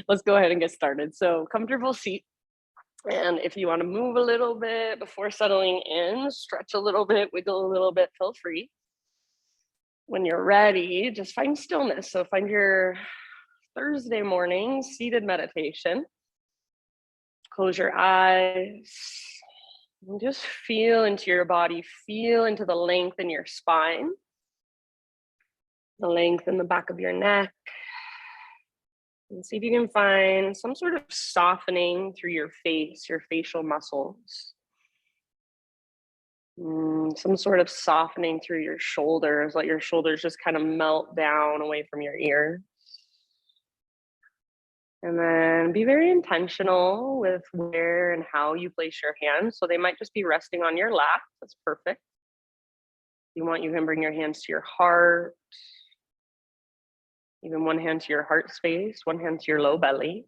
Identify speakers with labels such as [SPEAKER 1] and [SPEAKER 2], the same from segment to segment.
[SPEAKER 1] Let's go ahead and get started. So comfortable seat. And if you want to move a little bit before settling in, stretch a little bit, wiggle a little bit, feel free. When you're ready, just find stillness. So find your Thursday morning seated meditation. Close your eyes and just feel into your body, feel into the length in your spine, the length in the back of your neck. And see if you can find some sort of softening through your face, your facial muscles. Some sort of softening through your shoulders. Let your shoulders just kind of melt down away from your ears. And then be very intentional with where and how you place your hands. So they might just be resting on your lap. That's perfect. If you want, you can bring your hands to your heart. Even one hand to your heart space, one hand to your low belly.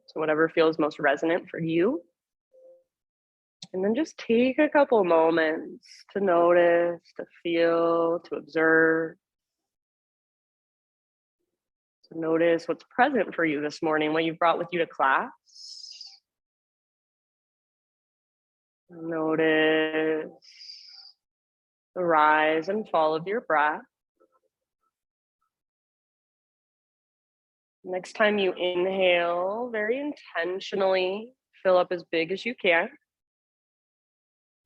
[SPEAKER 1] So whatever feels most resonant for you. And then just take a couple moments to notice, to feel, to observe. To notice what's present for you this morning, what you've brought with you to class. Notice the rise and fall of your breath. Next time you inhale, very intentionally fill up as big as you can.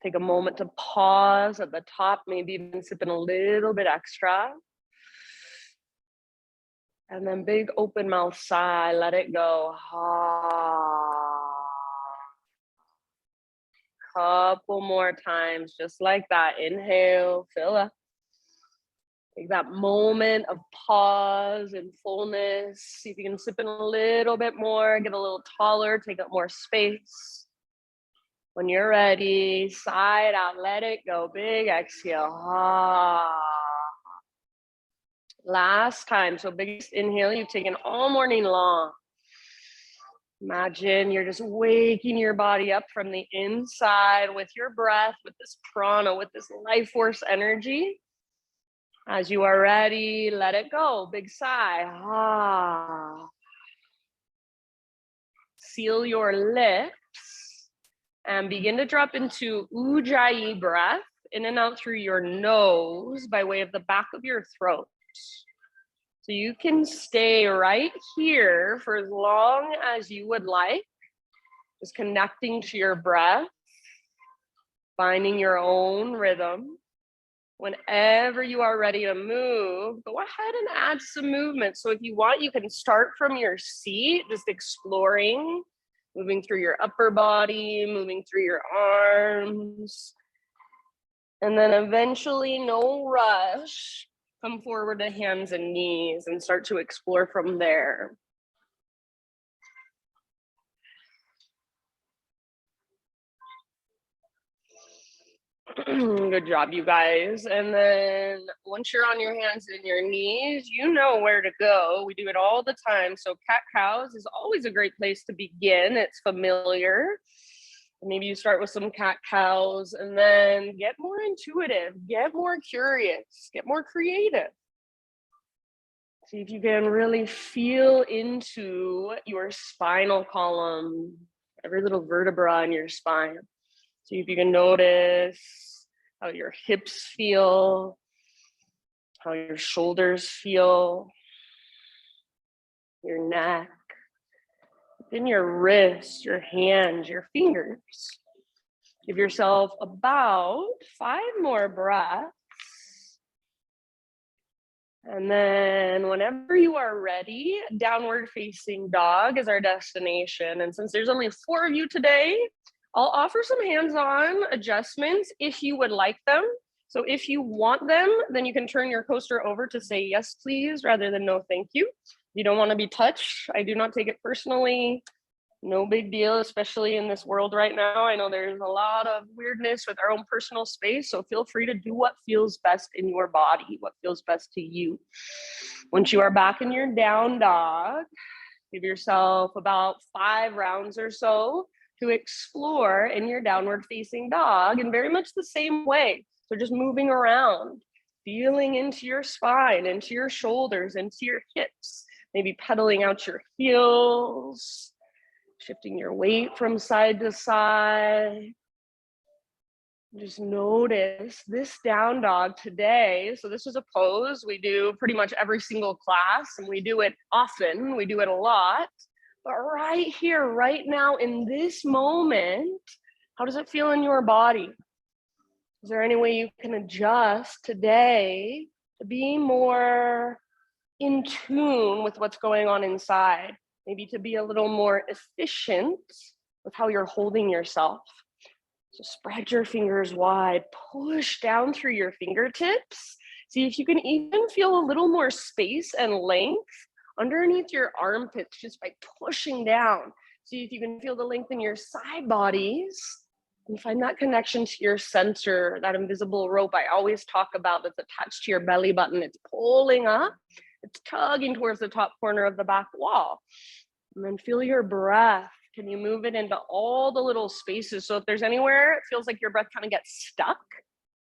[SPEAKER 1] Take a moment to pause at the top, maybe even sip in a little bit extra. And then big open mouth sigh, let it go. Couple more times, just like that. Inhale, fill up. Take that moment of pause and fullness. See if you can sip in a little bit more, get a little taller, take up more space. When you're ready, sigh it out, let it go. Big exhale. Last time, so biggest inhale you've taken all morning long. Imagine you're just waking your body up from the inside with your breath, with this prana, with this life force energy. As you are ready, let it go. Big sigh. Seal your lips and begin to drop into Ujjayi breath, in and out through your nose by way of the back of your throat. So you can stay right here for as long as you would like, just connecting to your breath, finding your own rhythm. Whenever you are ready to move, go ahead and add some movement. So if you want, you can start from your seat, just exploring, moving through your upper body, moving through your arms. And then eventually, no rush, come forward to hands and knees and start to explore from there. Good job, you guys. And then once you're on your hands and your knees, you know where to go. We do it all the time. So cat-cows is always a great place to begin. It's familiar. Maybe you start with some cat-cows and then get more intuitive, get more curious, get more creative. See if you can really feel into your spinal column, every little vertebra in your spine. See if you can notice how your hips feel, how your shoulders feel, your neck, then your wrists, your hands, your fingers. Give yourself about 5 more breaths. And then whenever you are ready, downward facing dog is our destination. And since there's only 4 of you today, I'll offer some hands-on adjustments if you would like them. So if you want them, then you can turn your coaster over to say yes, please, rather than no, thank you. If you don't want to be touched, I do not take it personally. No big deal, especially in this world right now. I know there's a lot of weirdness with our own personal space, so feel free to do what feels best in your body, what feels best to you. Once you are back in your down dog, give yourself about 5 rounds or so to explore in your downward facing dog in very much the same way. So just moving around, feeling into your spine, into your shoulders, into your hips, maybe pedaling out your heels, shifting your weight from side to side. Just notice this down dog today. So this is a pose we do pretty much every single class, and we do it often, we do it a lot. But right here, right now, in this moment, how does it feel in your body? Is there any way you can adjust today to be more in tune with what's going on inside? Maybe to be a little more efficient with how you're holding yourself. So spread your fingers wide, push down through your fingertips. See if you can even feel a little more space and length underneath your armpits just by pushing down. See if you can feel the length in your side bodies and find that connection to your center, that invisible rope I always talk about that's attached to your belly button. It's pulling up, it's tugging towards the top corner of the back wall. And then feel your breath. Can you move it into all the little spaces? So if there's anywhere it feels like your breath kind of gets stuck,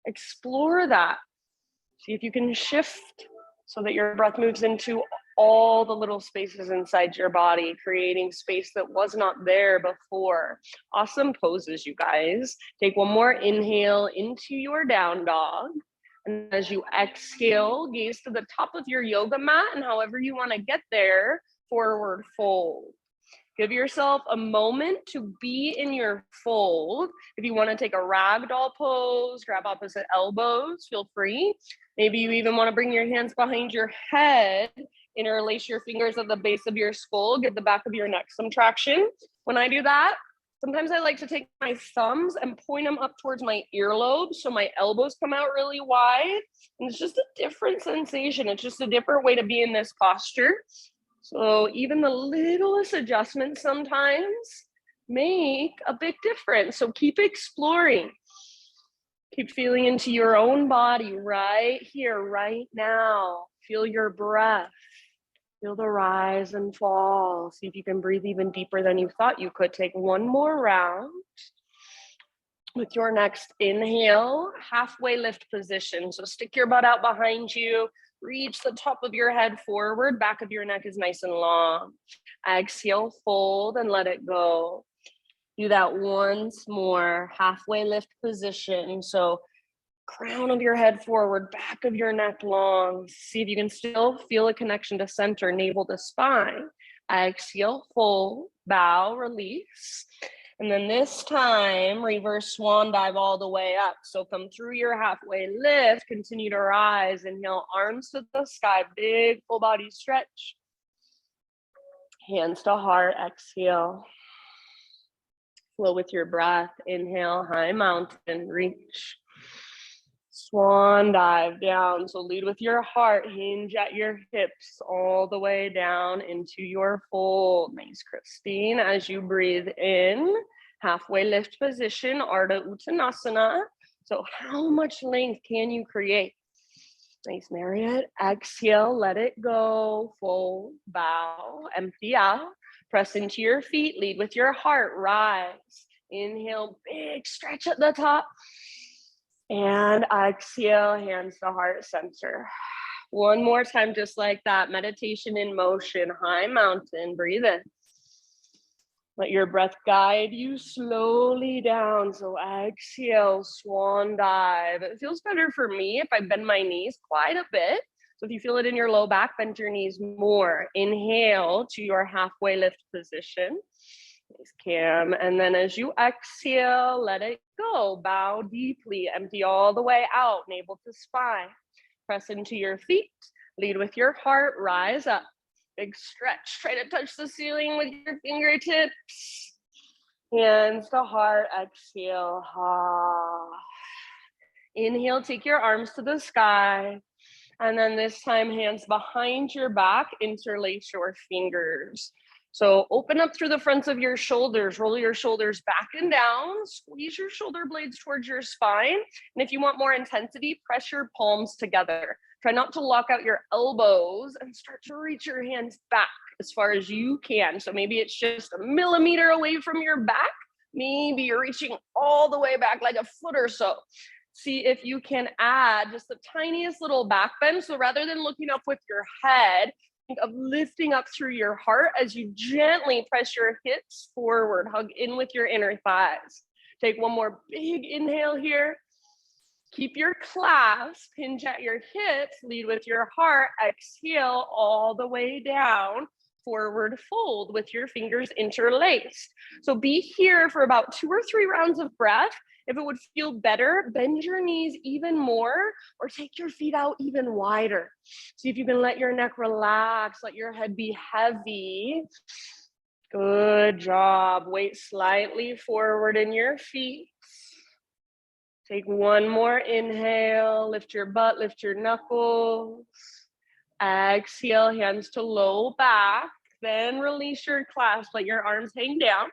[SPEAKER 1] explore that. See if you can shift so that your breath moves into all the little spaces inside your body, creating space that was not there before. Awesome poses, you guys. Take one more inhale into your down dog. And as you exhale, gaze to the top of your yoga mat, and however you want to get there, forward fold. Give yourself a moment to be in your fold. If you want to take a ragdoll pose, grab opposite elbows, feel free. Maybe you even want to bring your hands behind your head, interlace your fingers at the base of your skull, give the back of your neck some traction. When I do that, sometimes I like to take my thumbs and point them up towards my earlobes so my elbows come out really wide. And it's just a different sensation. It's just a different way to be in this posture. So even the littlest adjustments sometimes make a big difference. So keep exploring. Keep feeling into your own body right here, right now. Feel your breath. Feel the rise and fall. See if you can breathe even deeper than you thought you could. Take one more round. With your next inhale, halfway lift position. So stick your butt out behind you. Reach the top of your head forward. Back of your neck is nice and long. Exhale, fold and let it go. Do that once more. Halfway lift position. So crown of your head forward, back of your neck long. See if you can still feel a connection to center, navel to spine. Exhale, fold, bow, release. And then this time, reverse swan dive all the way up. So come through your halfway lift, continue to rise. Inhale, arms to the sky, big full body stretch. Hands to heart, exhale. Flow with your breath. Inhale, high mountain, reach. Swan dive down. So lead with your heart, hinge at your hips all the way down into your fold. Nice, Christine. As you breathe in, halfway lift position, Ardha Uttanasana. So how much length can you create? Nice, Marriott. Exhale, let it go. Fold, bow, empty out. Press into your feet, lead with your heart, rise. Inhale, big stretch at the top. And exhale, hands to heart center. One more time, just like that. Meditation in motion, high mountain, breathe in. Let your breath guide you slowly down. So exhale, swan dive. It feels better for me if I bend my knees quite a bit. So if you feel it in your low back, bend your knees more. Inhale to your halfway lift position. Nice, Cam. And then as you exhale, let it go. Bow deeply, empty all the way out, navel to spine. Press into your feet, lead with your heart, rise up. Big stretch, try to touch the ceiling with your fingertips. Hands to heart, exhale. Inhale, take your arms to the sky. And then this time, hands behind your back, interlace your fingers. So open up through the fronts of your shoulders, roll your shoulders back and down, squeeze your shoulder blades towards your spine. And if you want more intensity, press your palms together. Try not to lock out your elbows and start to reach your hands back as far as you can. So maybe it's just a millimeter away from your back. Maybe you're reaching all the way back like a foot or so. See if you can add just the tiniest little back bend. So rather than looking up with your head, Think of lifting up through your heart as you gently press your hips forward, hug in with your inner thighs. Take one more big inhale here. Keep your clasp, hinge at your hips, lead with your heart, exhale all the way down, forward fold with your fingers interlaced. So be here for about 2 or 3 rounds of breath. If it would feel better, bend your knees even more or take your feet out even wider. See if you can let your neck relax, let your head be heavy. Good job. Weight slightly forward in your feet. Take one more inhale, lift your butt, lift your knuckles. Exhale, hands to low back, then release your clasp, let your arms hang down.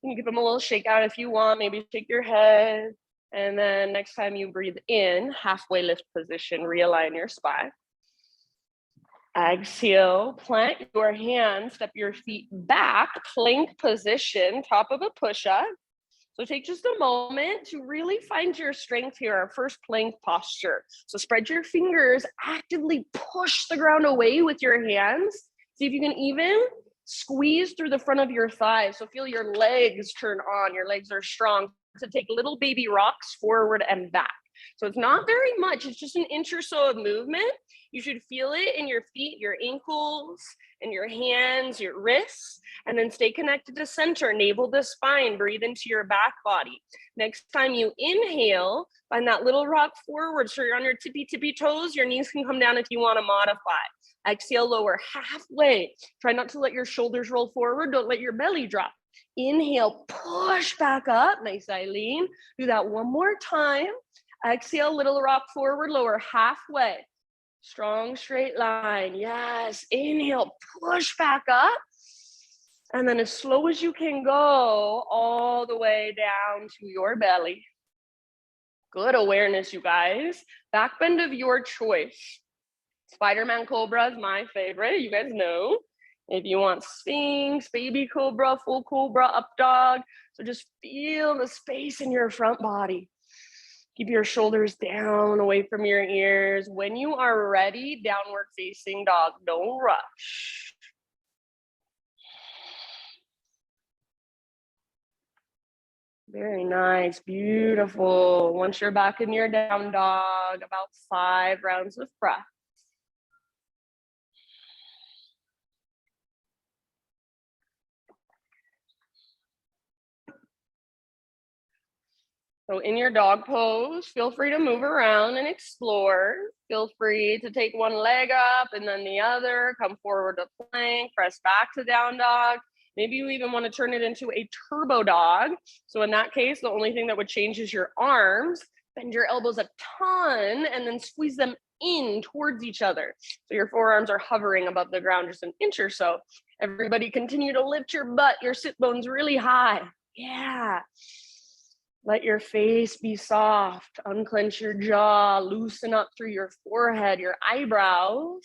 [SPEAKER 1] You can give them a little shake out if you want, maybe shake your head. And then next time you breathe in, halfway lift position, realign your spine. Exhale, plant your hands, step your feet back, plank position, top of a push-up. So take just a moment to really find your strength here, our first plank posture. So spread your fingers, actively push the ground away with your hands. See if you can even squeeze through the front of your thighs. So feel your legs turn on, your legs are strong. So take little baby rocks forward and back. So it's not very much, it's just an inch or so of movement. You should feel it in your feet, your ankles, and your hands, your wrists, and then stay connected to center, navel to spine, breathe into your back body. Next time you inhale, find that little rock forward. So you're on your tippy toes, your knees can come down if you want to modify. Exhale, lower halfway. Try not to let your shoulders roll forward, don't let your belly drop. Inhale, push back up, nice Eileen. Do that one more time. Exhale, little rock forward, lower halfway. Strong straight line, yes. Inhale, push back up. And then as slow as you can go, all the way down to your belly. Good awareness, you guys. Back bend of your choice. Spider-Man Cobra is my favorite, you guys know. If you want Sphinx, baby Cobra, full Cobra, up dog. So just feel the space in your front body. Keep your shoulders down, away from your ears. When you are ready, downward facing dog, don't rush. Very nice, beautiful. Once you're back in your down dog, about 5 rounds of breath. So in your dog pose, feel free to move around and explore. Feel free to take one leg up and then the other, come forward to plank, press back to down dog. Maybe you even want to turn it into a turbo dog. So in that case, the only thing that would change is your arms. Bend your elbows a ton and then squeeze them in towards each other. So your forearms are hovering above the ground just an inch or so. Everybody continue to lift your butt, your sit bones really high. Yeah. Let your face be soft, unclench your jaw, loosen up through your forehead, your eyebrows,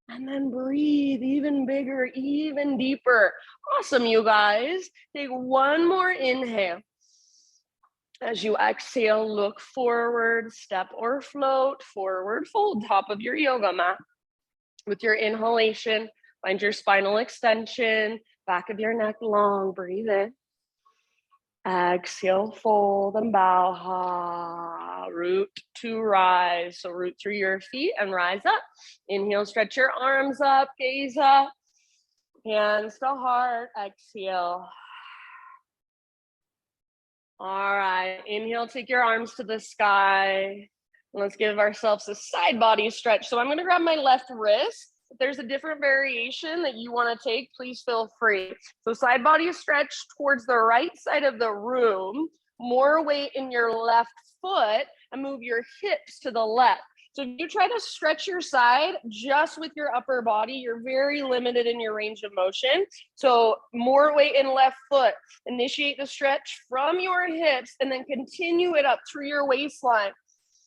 [SPEAKER 1] and then breathe even bigger, even deeper. Awesome, you guys. Take one more inhale. As you exhale, look forward, step or float, forward fold, top of your yoga mat. With your inhalation, find your spinal extension, back of your neck long, breathe in. Exhale, fold and bow, ha, root to rise. So root through your feet and rise up. Inhale, stretch your arms up, gaze up, hands to heart, exhale. All right, inhale, take your arms to the sky. Let's give ourselves a side body stretch. So I'm gonna grab my left wrist. If there's a different variation that you want to take, please feel free. So side body stretch towards the right side of the room, more weight in your left foot, and move your hips to the left. So if you try to stretch your side just with your upper body, you're very limited in your range of motion. So more weight in left foot. Initiate the stretch from your hips and then continue it up through your waistline.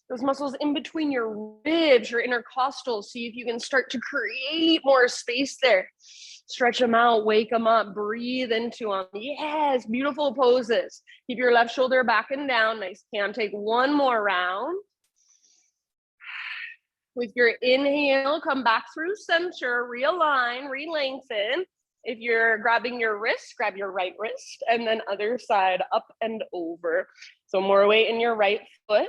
[SPEAKER 1] Those muscles in between your ribs, your intercostals. See if you can start to create more space there. Stretch them out, wake them up, breathe into them. Yes, beautiful poses. Keep your left shoulder back and down. Nice. Can take one more round. With your inhale, come back through center, realign, re-lengthen. If you're grabbing your wrist, grab your right wrist, and then other side, up and over. So more weight in your right foot.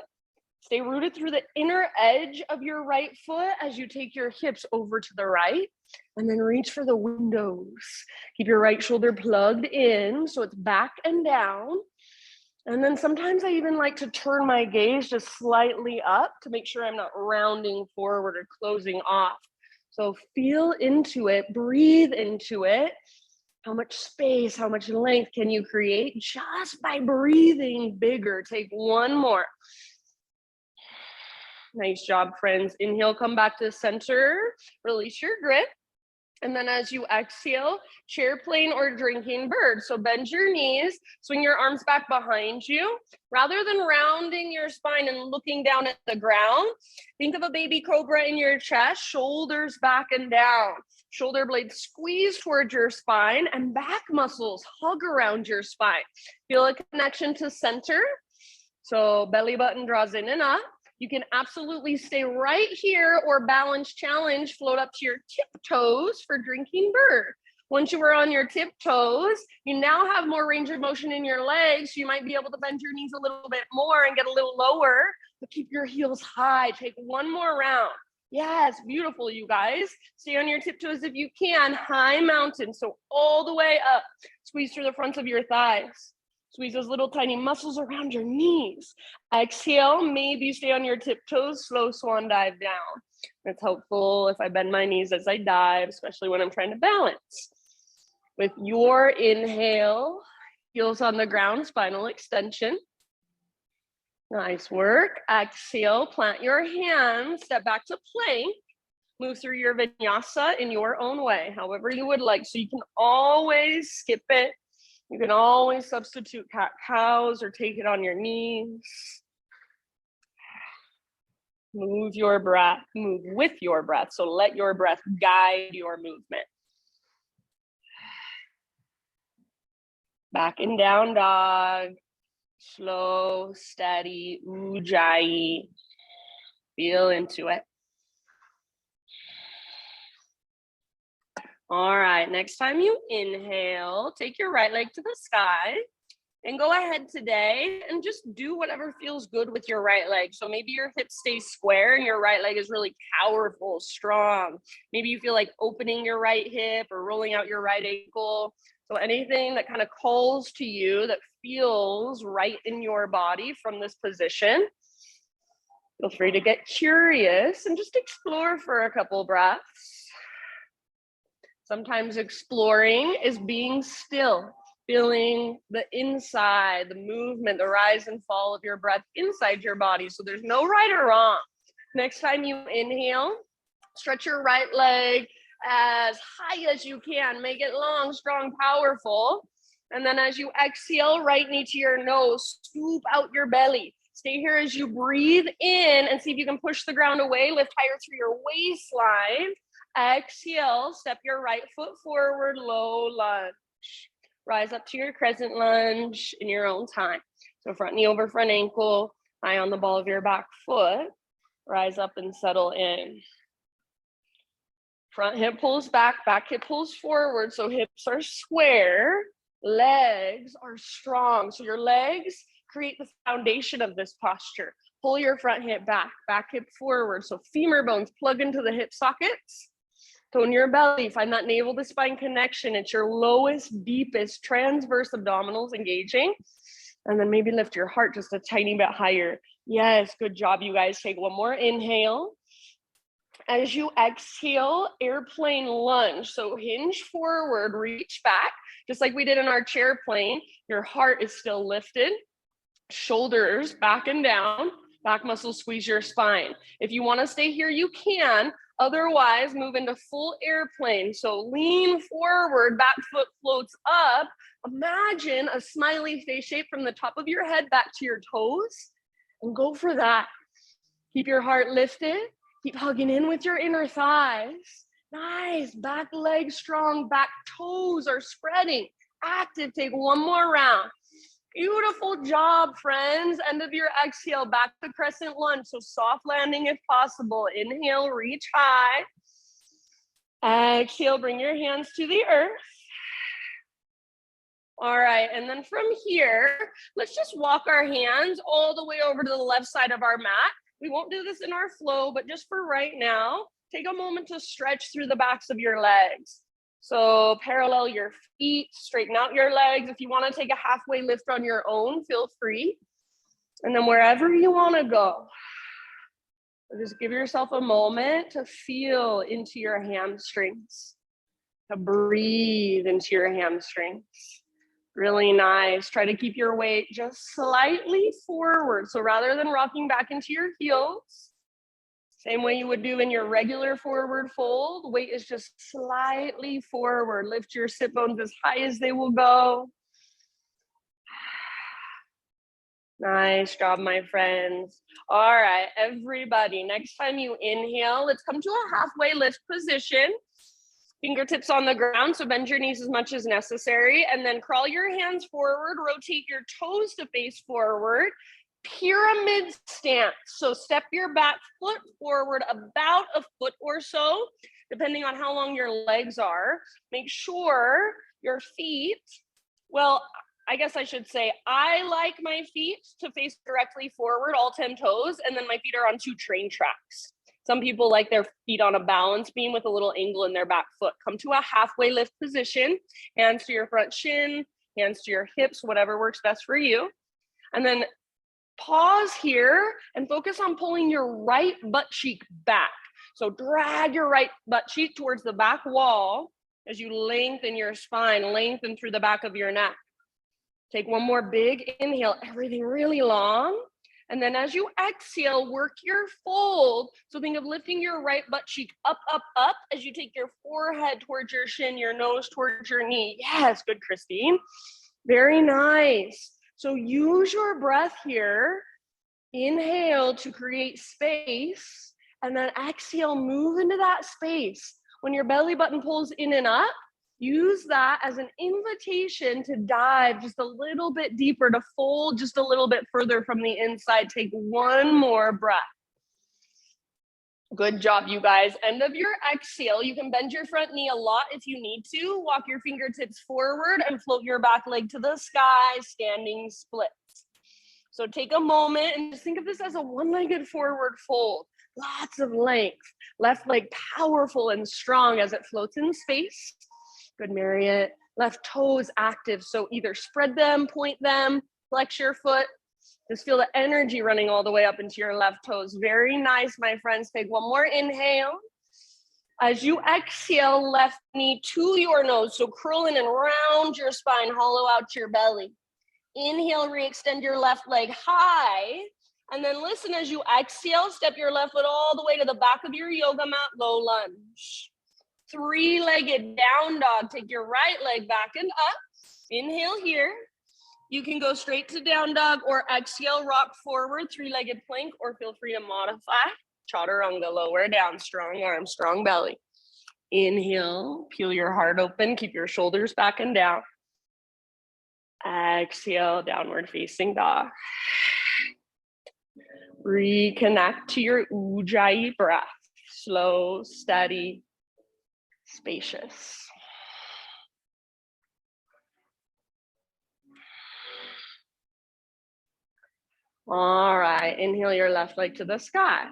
[SPEAKER 1] Stay rooted through the inner edge of your right foot as you take your hips over to the right, and then reach for the windows. Keep your right shoulder plugged in so it's back and down. And then sometimes I even like to turn my gaze just slightly up to make sure I'm not rounding forward or closing off. So feel into it, breathe into it. How much space, how much length can you create just by breathing bigger? Take one more. Nice job, friends. Inhale, come back to center, release your grip. And then as you exhale, chair plane or drinking bird. So bend your knees, swing your arms back behind you. Rather than rounding your spine and looking down at the ground, think of a baby cobra in your chest, shoulders back and down. Shoulder blades squeeze towards your spine and back muscles hug around your spine. Feel a connection to center. So belly button draws in and up. You can absolutely stay right here or balance challenge, float up to your tiptoes for drinking bird. Once you are on your tiptoes, you now have more range of motion in your legs. So you might be able to bend your knees a little bit more and get a little lower, but keep your heels high. Take one more round. Yes, beautiful, you guys. Stay on your tiptoes if you can. High mountain, so all the way up. Squeeze through the fronts of your thighs. Squeeze those little tiny muscles around your knees. Exhale, maybe stay on your tiptoes, slow swan dive down. It's helpful if I bend my knees as I dive, especially when I'm trying to balance. With your inhale, heels on the ground, spinal extension. Nice work. Exhale, plant your hands, step back to plank. Move through your vinyasa in your own way, however you would like. So you can always skip it. You can always substitute cat-cows or take it on your knees. Move your breath, move with your breath. So let your breath guide your movement. Back and down dog. Slow, steady, ujjayi. Feel into it. All right, next time you inhale, take your right leg to the sky and go ahead today and just do whatever feels good with your right leg. So maybe your hips stay square and your right leg is really powerful, strong. Maybe you feel like opening your right hip or rolling out your right ankle. So anything that kind of calls to you that feels right in your body from this position. Feel free to get curious and just explore for a couple breaths. Sometimes exploring is being still, feeling the inside, the movement, the rise and fall of your breath inside your body. So there's no right or wrong. Next time you inhale, stretch your right leg as high as you can. Make it long, strong, powerful. And then as you exhale, right knee to your nose, scoop out your belly. Stay here as you breathe in and see if you can push the ground away, lift higher through your waistline. Exhale, step your right foot forward, low lunge. Rise up to your crescent lunge in your own time. So front knee over front ankle, eye on the ball of your back foot. Rise up and settle in. Front hip pulls back, back hip pulls forward. So hips are square, legs are strong. So your legs create the foundation of this posture. Pull your front hip back, back hip forward. So femur bones plug into the hip sockets. Tone your belly, find that navel to spine connection. It's your lowest, deepest transverse abdominals engaging. And then maybe lift your heart just a tiny bit higher. Yes, good job, you guys. Take one more inhale. As you exhale, airplane lunge. So hinge forward, reach back, just like we did in our chair plane. Your heart is still lifted. Shoulders back and down. Back muscles squeeze your spine. If you want to stay here, you can. Otherwise, move into full airplane. So lean forward, back foot floats up. Imagine a smiley face shape from the top of your head back to your toes. And go for that. Keep your heart lifted. Keep hugging in with your inner thighs. Nice. Back leg strong. Back toes are spreading. Active. Take one more round. Beautiful job, friends. End of your exhale, back to crescent lunge. So soft landing if possible. Inhale, reach high. Exhale, bring your hands to the earth. All right, and then from here, let's just walk our hands all the way over to the left side of our mat. We won't do this in our flow, but just for right now, take a moment to stretch through the backs of your legs. So parallel your feet, straighten out your legs. If you want to take a halfway lift on your own, feel free. And then wherever you want to go, just give yourself a moment to feel into your hamstrings, to breathe into your hamstrings. Really nice. Try to keep your weight just slightly forward. So rather than rocking back into your heels, same way you would do in your regular forward fold, weight is just slightly forward. Lift your sit bones as high as they will go. Nice job, my friends. All right, everybody, next time you inhale, let's come to a halfway lift position. Fingertips on the ground, so bend your knees as much as necessary, and then crawl your hands forward, rotate your toes to face forward, pyramid stance. So step your back foot forward about a foot or so, depending on how long your legs are. Make sure your feet, well, I guess I should say, I like my feet to face directly forward, all 10 toes, and then my feet are on 2 train tracks. Some people like their feet on a balance beam with a little angle in their back foot. Come to a halfway lift position, hands to your front shin, hands to your hips, whatever works best for you. And then pause here and focus on pulling your right butt cheek back. So drag your right butt cheek towards the back wall as you lengthen your spine, lengthen through the back of your neck. Take one more big inhale, everything really long. And then as you exhale, work your fold. So think of lifting your right butt cheek up, up, up as you take your forehead towards your shin, your nose towards your knee. Yes, good, Christine. Very nice. So use your breath here. Inhale to create space, and then exhale, move into that space. When your belly button pulls in and up, use that as an invitation to dive just a little bit deeper, to fold just a little bit further from the inside. Take one more breath. Good job, you guys. End of your exhale. You can bend your front knee a lot if you need to. Walk your fingertips forward and float your back leg to the sky, standing splits. So take a moment and just think of this as a one-legged forward fold. Lots of length. Left leg powerful and strong as it floats in space. Good, Marriott. Left toes active. So either spread them, point them, flex your foot. Just feel the energy running all the way up into your left toes. Very nice, my friends. Take one more inhale. As you exhale, left knee to your nose. So curl in and round your spine, hollow out your belly. Inhale, re-extend your left leg high. And then listen, as you exhale, step your left foot all the way to the back of your yoga mat, low lunge. 3-legged down dog. Take your right leg back and up. Inhale here. You can go straight to down dog or exhale, rock forward, 3-legged plank, or feel free to modify. Chaturanga, lower down, strong arms, strong belly. Inhale, peel your heart open, keep your shoulders back and down. Exhale, downward facing dog. Reconnect to your Ujjayi breath. Slow, steady, spacious. All right, inhale your left leg to the sky.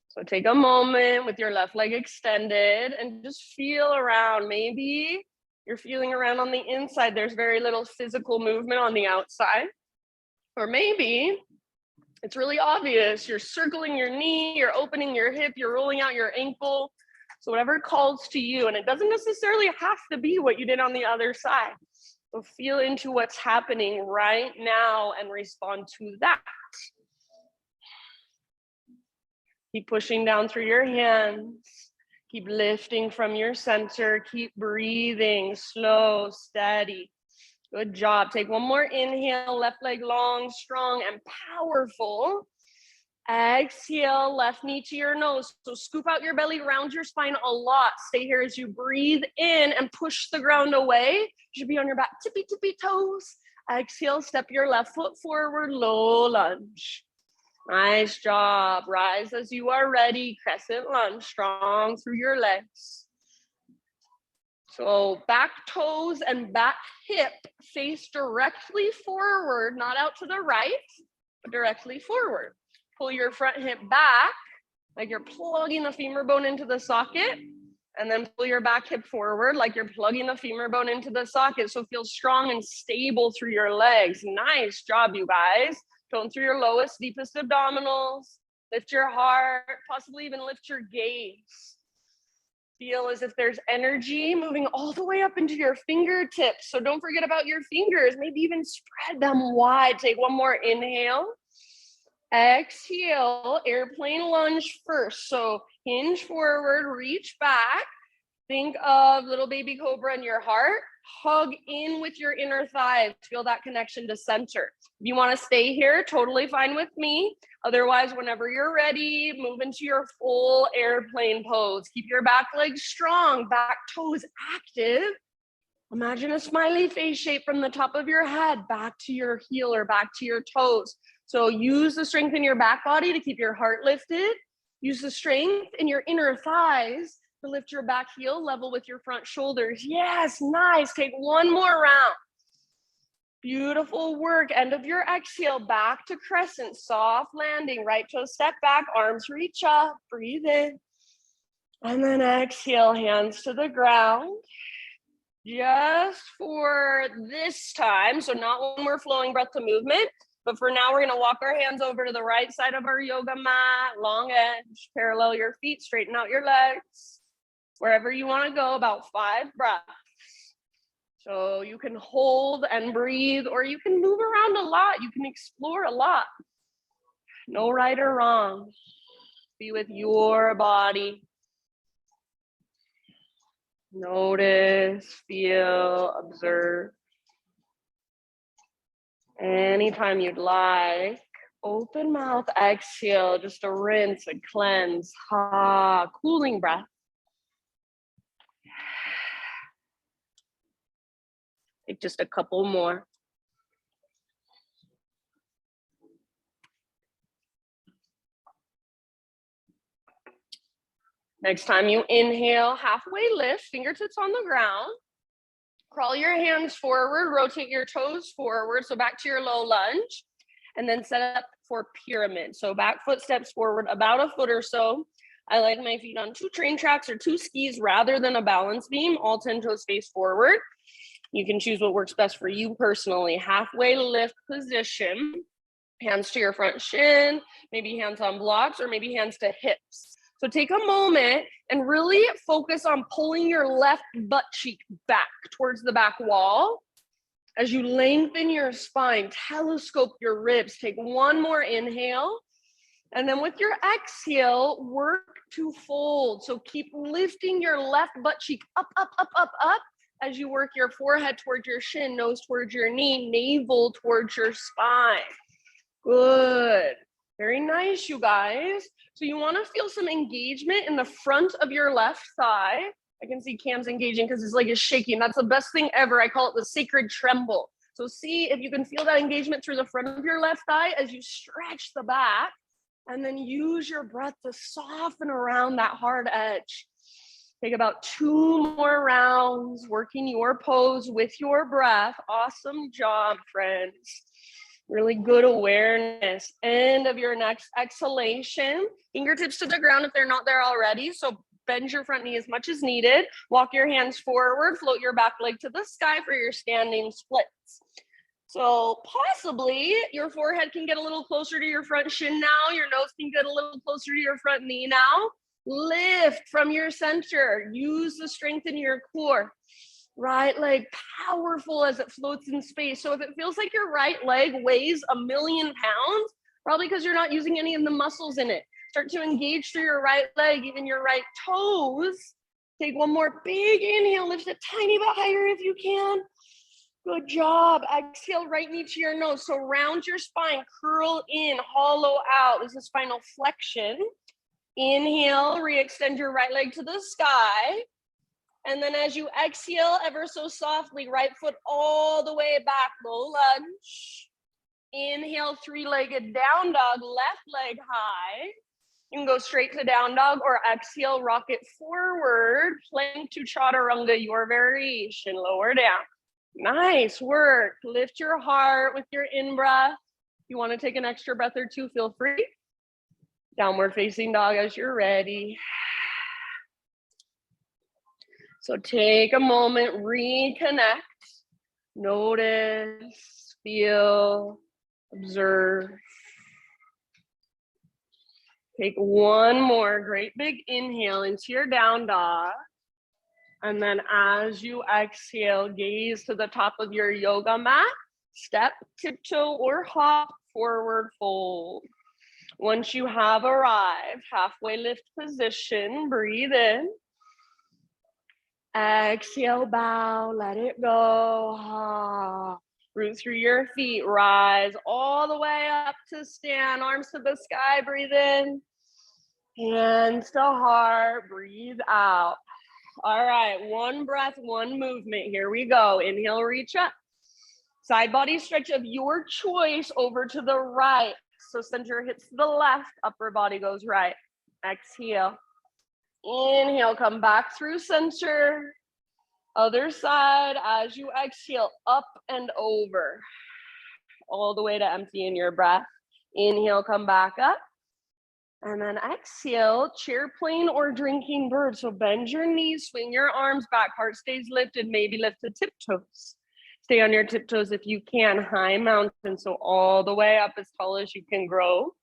[SPEAKER 1] So take a moment with your left leg extended and just feel around. Maybe you're feeling around on the inside. There's very little physical movement on the outside. Or maybe it's really obvious. You're circling your knee, you're opening your hip, you're rolling out your ankle. So whatever calls to you, and it doesn't necessarily have to be what you did on the other side. So feel into what's happening right now and respond to that. Keep pushing down through your hands. Keep lifting from your center. Keep breathing, slow, steady. Good job. Take one more inhale, left leg long, strong, and powerful. Exhale, left knee to your nose. So scoop out your belly, round your spine a lot. Stay here as you breathe in and push the ground away. You should be on your back, tippy toes. Exhale, step your left foot forward, low lunge. Nice job. Rise as you are ready. Crescent lunge, strong through your legs. So back toes and back hip face directly forward, not out to the right, but directly forward. Pull your front hip back, like you're plugging the femur bone into the socket, and then pull your back hip forward, like you're plugging the femur bone into the socket. So feel strong and stable through your legs. Nice job, you guys. Going through your lowest, deepest abdominals. Lift your heart, possibly even lift your gaze. Feel as if there's energy moving all the way up into your fingertips. So don't forget about your fingers. Maybe even spread them wide. Take one more inhale. Exhale, airplane lunge first. So hinge forward, reach back. Think of little baby cobra in your heart. Hug in with your inner thighs. Feel that connection to center. If you want to stay here, totally fine with me. Otherwise, whenever you're ready, move into your full airplane pose. Keep your back legs strong, back toes active. Imagine a smiley face shape from the top of your head back to your heel or back to your toes. So use the strength in your back body to keep your heart lifted. Use the strength in your inner thighs to lift your back heel level with your front shoulders. Yes, nice. Take one more round. Beautiful work. End of your exhale, back to crescent, soft landing, right toe step back, arms reach up, breathe in. And then exhale, hands to the ground. Just for this time, so not when we're flowing breath to movement, but for now, we're gonna walk our hands over to the right side of our yoga mat, long edge, parallel your feet, straighten out your legs. Wherever you wanna go, about 5 breaths. So you can hold and breathe, or you can move around a lot. You can explore a lot. No right or wrong. Be with your body. Notice, feel, observe. Anytime you'd like, open mouth, exhale, just a rinse and cleanse. Cooling breath. Take just a couple more. Next time you inhale, halfway lift, fingertips on the ground. Crawl your hands forward, rotate your toes forward, so back to your low lunge, and then set up for pyramid. So back foot steps forward about a foot or so. I like my feet on 2 train tracks or 2 skis rather than a balance beam, all 10 toes face forward. You can choose what works best for you personally. Halfway lift position, hands to your front shin, maybe hands on blocks, or maybe hands to hips. So take a moment and really focus on pulling your left butt cheek back towards the back wall. As you lengthen your spine, telescope your ribs. Take one more inhale. And then with your exhale, work to fold. So keep lifting your left butt cheek up, up, up, up, up, as you work your forehead towards your shin, nose towards your knee, navel towards your spine. Good. Very nice, you guys. So you want to feel some engagement in the front of your left thigh. I can see Cam's engaging because his leg is shaking. That's the best thing ever. I call it the sacred tremble. So see if you can feel that engagement through the front of your left thigh as you stretch the back, and then use your breath to soften around that hard edge. Take about 2 more rounds, working your pose with your breath. Awesome job, friends. Really good awareness. End of your next exhalation. Fingertips to the ground if they're not there already. So bend your front knee as much as needed. Walk your hands forward. Float your back leg to the sky for your standing splits. So possibly your forehead can get a little closer to your front shin now. Your nose can get a little closer to your front knee now. Lift from your center. Use the strength in your core. Right leg powerful as it floats in space. So if it feels like your right leg weighs 1,000,000 pounds, probably because you're not using any of the muscles in it. Start to engage through your right leg, even your right toes. Take one more big inhale, lift it tiny bit higher if you can. Good job. Exhale, right knee to your nose. So round your spine, curl in, hollow out. This is spinal flexion. Inhale, re-extend your right leg to the sky. And then as you exhale, ever so softly, right foot all the way back, low lunge. Inhale, three-legged down dog, left leg high. You can go straight to down dog or exhale, rock it forward, plank to chaturanga, your variation, lower down. Nice work. Lift your heart with your in-breath. If you want to take an extra breath or two, feel free. Downward facing dog as you're ready. So take a moment, reconnect, notice, feel, observe. Take one more great big inhale into your down dog. And then as you exhale, gaze to the top of your yoga mat, step, tiptoe, or hop, forward fold. Once you have arrived, halfway lift position, breathe in. Exhale, bow, let it go. Root through your feet, rise all the way up to stand, arms to the sky, breathe in. Hands to heart, breathe out. All right, one breath, one movement. Here we go. Inhale, reach up. Side body stretch of your choice over to the right. So center hits to the left, upper body goes right. Exhale. Inhale, come back through center. Other side as you exhale, up and over. All the way to empty in your breath. Inhale, come back up. And then exhale, chair plane or drinking bird. So bend your knees, swing your arms back, heart stays lifted, maybe lift the tiptoes. Stay on your tiptoes if you can, high mountain. So all the way up as tall as you can grow.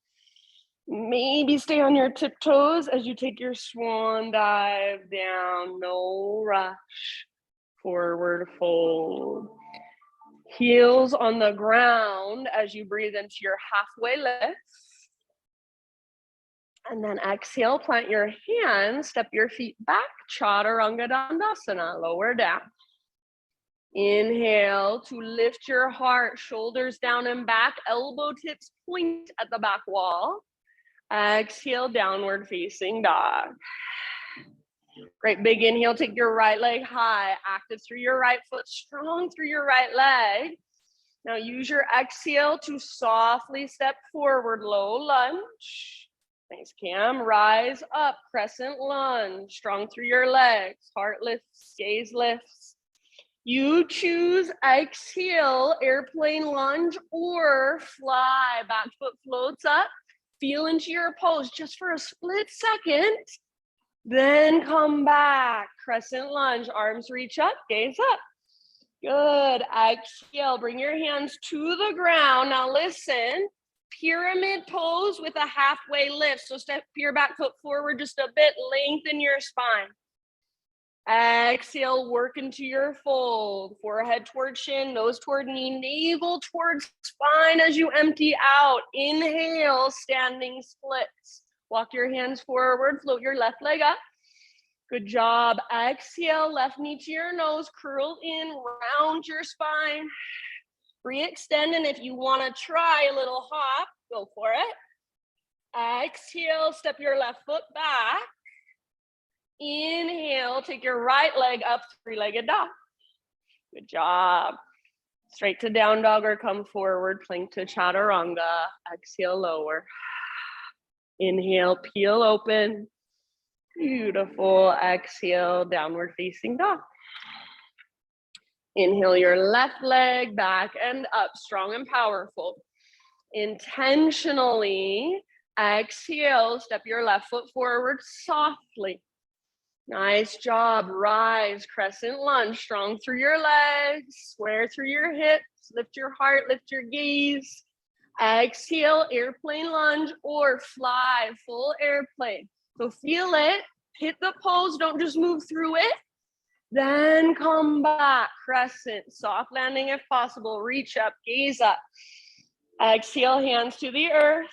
[SPEAKER 1] Maybe stay on your tiptoes as you take your swan dive down, no rush, forward fold. Heels on the ground as you breathe into your halfway lift. And then exhale, plant your hands, step your feet back, chaturanga dandasana, lower down. Inhale to lift your heart, shoulders down and back, elbow tips point at the back wall. Exhale, downward facing dog. Great big inhale, take your right leg high, active through your right foot, strong through your right leg. Now use your exhale to softly step forward, low lunge. Thanks, Cam. Rise up, crescent lunge, strong through your legs, heart lifts, gaze lifts. You choose exhale, airplane lunge, or fly. Back foot floats up. Feel into your pose just for a split second. Then come back. Crescent lunge, arms reach up, gaze up. Good. Exhale, bring your hands to the ground. Now listen, pyramid pose with a halfway lift. So step your back foot forward just a bit, lengthen your spine. Exhale, work into your fold. Forehead toward chin, nose toward knee, navel towards spine as you empty out. Inhale, standing splits. Walk your hands forward, float your left leg up. Good job. Exhale, left knee to your nose, curl in, round your spine. Re-extend, and if you want to try a little hop, go for it. Exhale, step your left foot back. Inhale, take your right leg up, three-legged dog. Good job. Straight to down dog or come forward, plank to chaturanga. Exhale, lower. Inhale, peel open. Beautiful. Exhale, downward facing dog. Inhale your left leg back and up, strong and powerful. Intentionally exhale, step your left foot forward softly. Nice job. Rise, crescent lunge, strong through your legs, square through your hips, lift your heart, lift your gaze. Exhale, airplane lunge or fly, full airplane. So feel it, hit the pose, don't just move through it. Then come back, crescent, soft landing if possible, reach up, gaze up. Exhale, hands to the earth.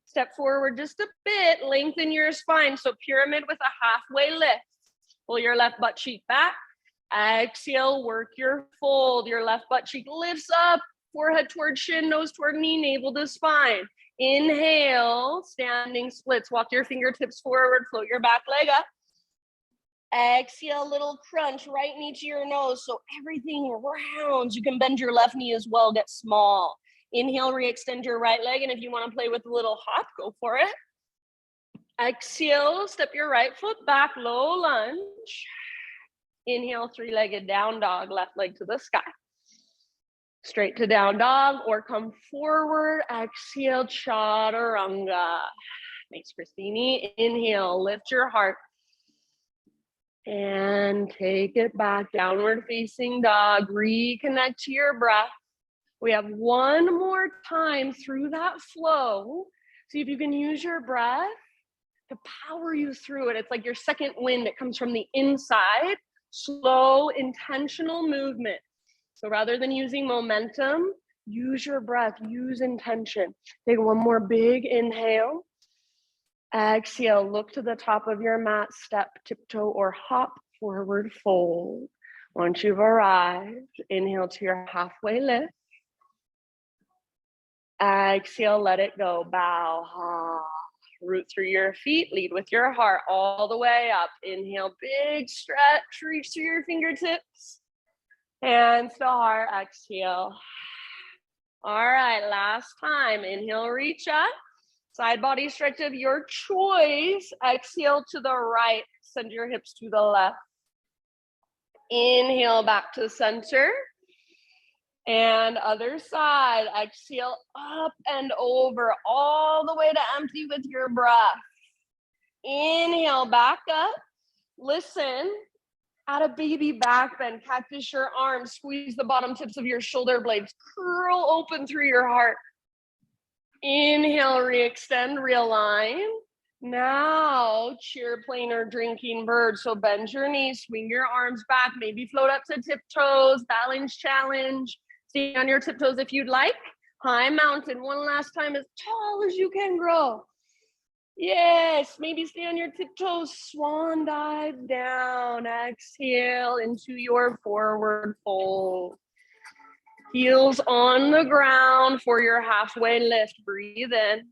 [SPEAKER 1] Step forward just a bit, lengthen your spine. So pyramid with a halfway lift. Pull your left butt cheek back. Exhale, work your fold. Your left butt cheek lifts up, forehead towards shin, nose toward knee, navel to spine. Inhale, standing splits. Walk your fingertips forward, float your back leg up. Exhale, little crunch, right knee to your nose. So everything rounds. You can bend your left knee as well, get small. Inhale, re-extend your right leg. And if you want to play with a little hop, go for it. Exhale, step your right foot back, low lunge. Inhale, three-legged down dog, left leg to the sky. Straight to down dog or come forward. Exhale, chaturanga. Nice, Christine. Inhale, lift your heart. And take it back, downward facing dog. Reconnect to your breath. We have one more time through that flow. See if you can use your breath to power you through it. It's like your second wind. It comes from the inside. Slow, intentional movement. So rather than using momentum, use your breath, use intention. Take one more big inhale. Exhale, look to the top of your mat, step, tiptoe, or hop, forward fold. Once you've arrived, inhale to your halfway lift. Exhale, let it go, bow, ha. Root through your feet, lead with your heart all the way up. Inhale, big stretch, reach through your fingertips. Hands to heart, exhale. All right, last time. Inhale, reach up. Side body stretch of your choice. Exhale to the right. Send your hips to the left. Inhale back to center. And other side. Exhale up and over. All the way to empty with your breath. Inhale back up. Listen. Add a baby back bend. Cactus your arms. Squeeze the bottom tips of your shoulder blades. Curl open through your heart. Inhale, re-extend, realign. Now, cheer plane or drinking bird. So bend your knees, swing your arms back, maybe float up to tiptoes, balance challenge. Stay on your tiptoes if you'd like. High mountain, one last time, as tall as you can grow. Yes, maybe stay on your tiptoes, swan dive down. Exhale into your forward fold. Heels on the ground for your halfway lift. Breathe in.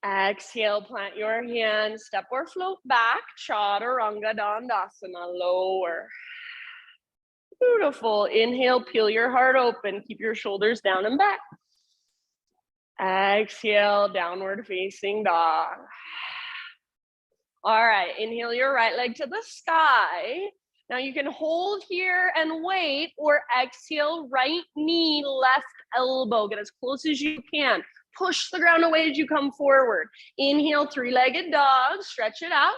[SPEAKER 1] Exhale, plant your hands, step or float back. Chaturanga Dandasana, lower. Beautiful. Inhale, peel your heart open. Keep your shoulders down and back. Exhale, downward facing dog. All right, inhale your right leg to the sky. Now you can hold here and wait, or exhale, right knee, left elbow. Get as close as you can. Push the ground away as you come forward. Inhale, three-legged dog, stretch it out.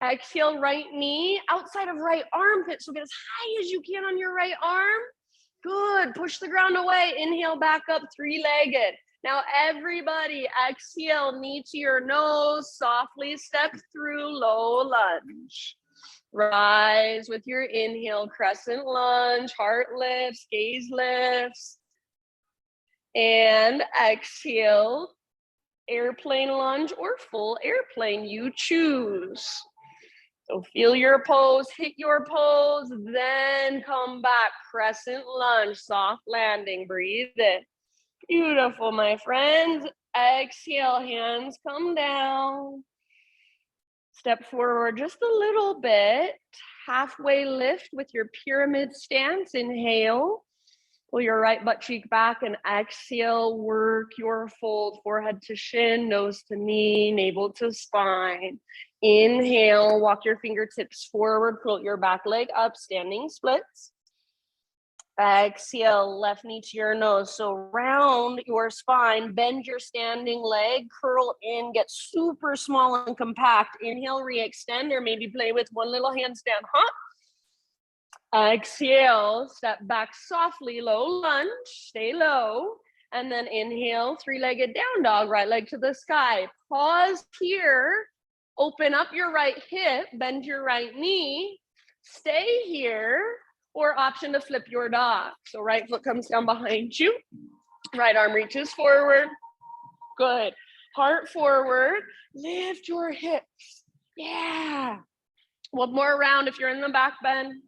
[SPEAKER 1] Exhale, right knee, outside of right armpit. So get as high as you can on your right arm. Good, push the ground away. Inhale, back up, three-legged. Now everybody, exhale, knee to your nose, softly step through low lunge. Rise with your inhale, crescent lunge, heart lifts, gaze lifts. And exhale, airplane lunge or full airplane, you choose. So feel your pose, hit your pose, then come back, crescent lunge, soft landing, breathe in. Beautiful, my friends. Exhale, hands come down. Step forward just a little bit. Halfway lift with your pyramid stance. Inhale. Pull your right butt cheek back and exhale. Work your fold, forehead to shin, nose to knee, navel to spine. Inhale, walk your fingertips forward, float your back leg up, standing splits. Exhale, left knee to your nose. So round your spine, bend your standing leg, curl in, get super small and compact. Inhale, re-extend, or maybe play with one little handstand hop. Exhale, step back softly, low lunge, stay low. And then inhale, three-legged down dog, right leg to the sky. Pause here, open up your right hip, bend your right knee, stay here. Or option to flip your dog. So right foot comes down behind you. Right arm reaches forward. Good. Heart forward. Lift your hips. Yeah. One more round if you're in the back bend.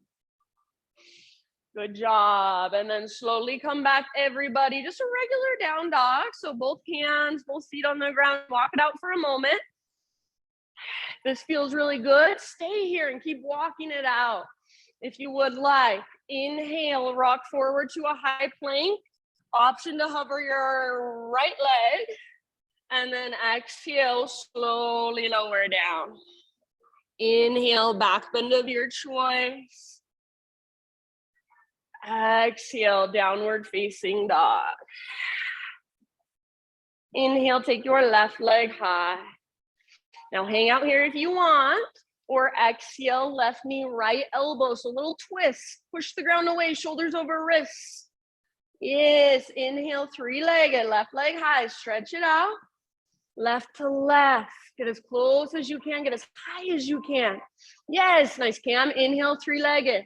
[SPEAKER 1] Good job. And then slowly come back, everybody. Just a regular down dog. So both hands, both feet on the ground. Walk it out for a moment. This feels really good. Stay here and keep walking it out. If you would like, inhale, rock forward to a high plank. Option to hover your right leg. And then exhale, slowly lower down. Inhale, back bend of your choice. Exhale, downward facing dog. Inhale, take your left leg high. Now hang out here if you want, or exhale, left knee, right elbow. So a little twist, push the ground away, shoulders over wrists. Yes, inhale, three-legged, left leg high, stretch it out. Left to left, get as close as you can, get as high as you can. Yes, nice, Cam. Inhale, three-legged.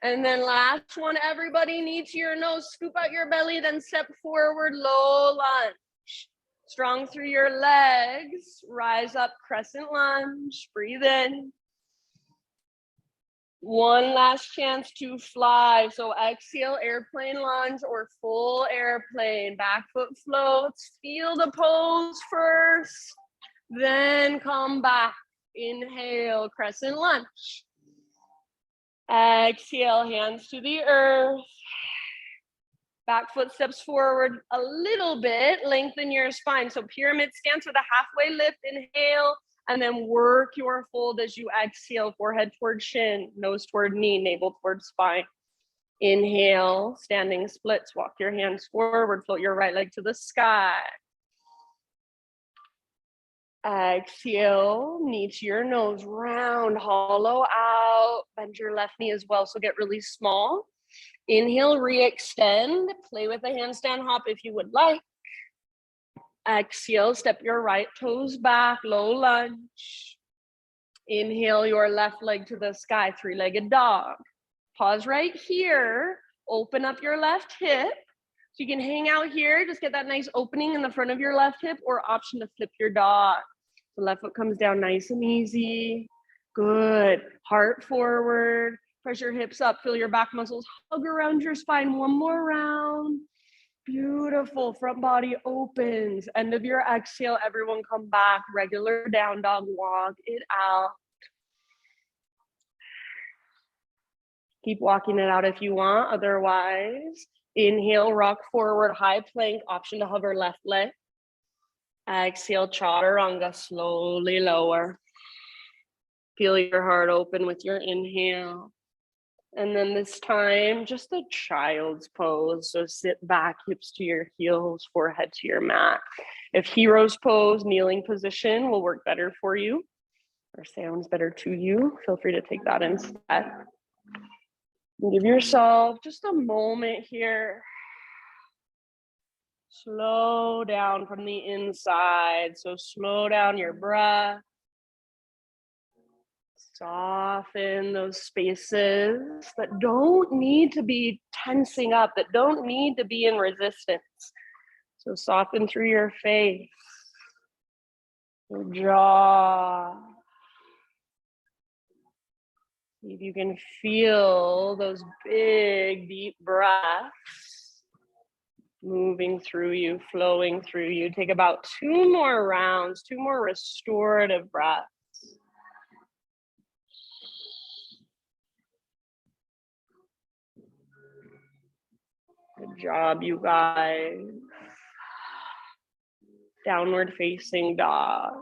[SPEAKER 1] And then last one, everybody, knee to your nose, scoop out your belly, then step forward, low lunge. Strong through your legs, rise up, crescent lunge, breathe in. One last chance to fly. So exhale, airplane lunge or full airplane. Back foot floats. Feel the pose first, then come back. Inhale, crescent lunge. Exhale, hands to the earth. Back foot steps forward a little bit. Lengthen your spine. So pyramid stance with a halfway lift. Inhale. And then work your fold as you exhale, forehead toward shin, nose toward knee, navel toward spine. Inhale, standing splits, walk your hands forward, float your right leg to the sky. Exhale, knee to your nose, round, hollow out, bend your left knee as well, so get really small. Inhale, re-extend, play with a handstand hop if you would like. Exhale, step your right toes back, low lunge. Inhale your left leg to the sky, three-legged dog. Pause right here, open up your left hip. So you can hang out here, just get that nice opening in the front of your left hip, or option to flip your dog. The left foot comes down nice and easy. Good, heart forward, press your hips up, feel your back muscles hug around your spine. One more round. Beautiful, front body opens. End of your exhale, everyone come back. Regular down dog, walk it out. Keep walking it out if you want, otherwise, inhale, rock forward, high plank, option to hover left leg. Exhale, chaturanga, slowly lower. Feel your heart open with your inhale. And then this time, just a child's pose. So sit back, hips to your heels, forehead to your mat. If hero's pose, kneeling position will work better for you or sounds better to you, feel free to take that instead. And give yourself just a moment here. Slow down from the inside. So slow down your breath. Soften those spaces that don't need to be tensing up, that don't need to be in resistance. So soften through your face, your jaw. See if you can feel those big, deep breaths moving through you, flowing through you. Take about 2 more rounds, 2 more restorative breaths. Good job, you guys. Downward facing dog.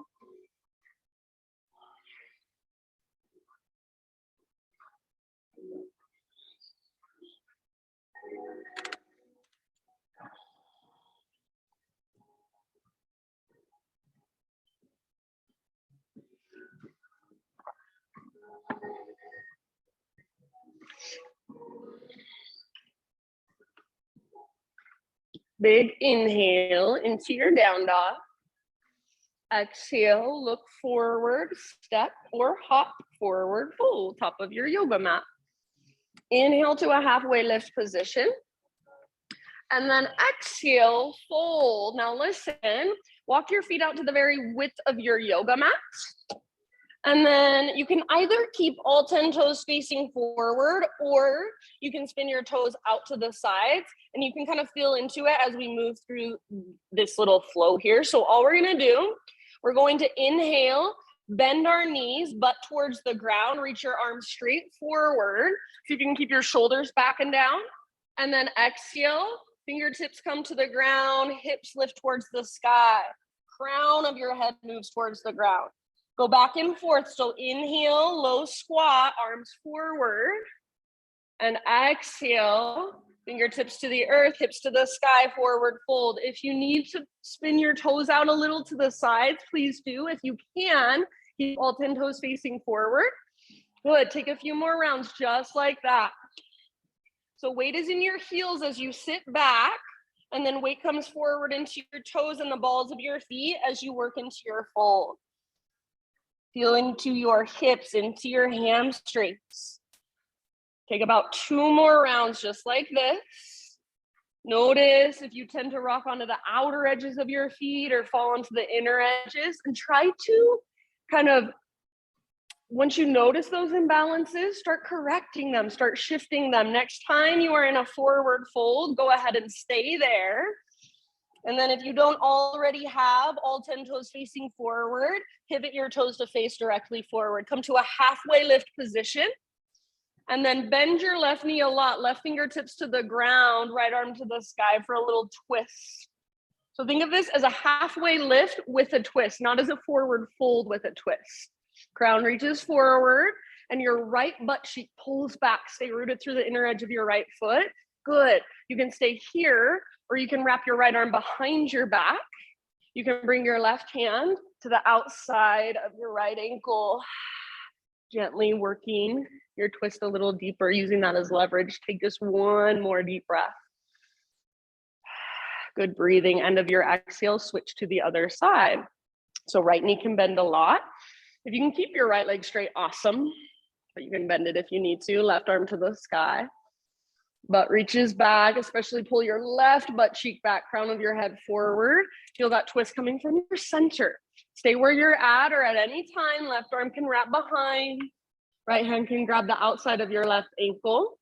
[SPEAKER 1] Big inhale into your down dog. Exhale, look forward, step or hop forward, fold, top of your yoga mat. Inhale to a halfway lift position. And then exhale, fold. Now listen, walk your feet out to the very width of your yoga mat. And then you can either keep all 10 toes facing forward, or you can spin your toes out to the sides, and you can kind of feel into it as we move through this little flow here. So all we're gonna do, we're going to inhale, bend our knees, butt towards the ground, reach your arms straight forward. So you can keep your shoulders back and down. And then exhale, fingertips come to the ground, hips lift towards the sky. Crown of your head moves towards the ground. Go back and forth. So inhale, low squat, arms forward. And exhale, fingertips to the earth, hips to the sky, forward fold. If you need to spin your toes out a little to the sides, please do. If you can, keep all 10 toes facing forward. Good, take a few more rounds just like that. So weight is in your heels as you sit back, and then weight comes forward into your toes and the balls of your feet as you work into your fold. Feel into your hips, into your hamstrings. Take about 2 more rounds just like this. Notice if you tend to rock onto the outer edges of your feet or fall onto the inner edges, and try to kind of, once you notice those imbalances, start correcting them, start shifting them. Next time you are in a forward fold, go ahead and stay there. And then if you don't already have all 10 toes facing forward, pivot your toes to face directly forward. Come to a halfway lift position. And then bend your left knee a lot, left fingertips to the ground, right arm to the sky for a little twist. So think of this as a halfway lift with a twist, not as a forward fold with a twist. Crown reaches forward and your right butt cheek pulls back. Stay rooted through the inner edge of your right foot. Good. You can stay here, or you can wrap your right arm behind your back. You can bring your left hand to the outside of your right ankle, gently working your twist a little deeper, using that as leverage. Take just one more deep breath. Good breathing. End of your exhale, switch to the other side. So right knee can bend a lot. If you can keep your right leg straight, awesome. But you can bend it if you need to. Left arm to the sky. Butt reaches back, especially pull your left butt cheek back, crown of your head forward. Feel that twist coming from your center. Stay where you're at, or at any time, left arm can wrap behind. Right hand can grab the outside of your left ankle.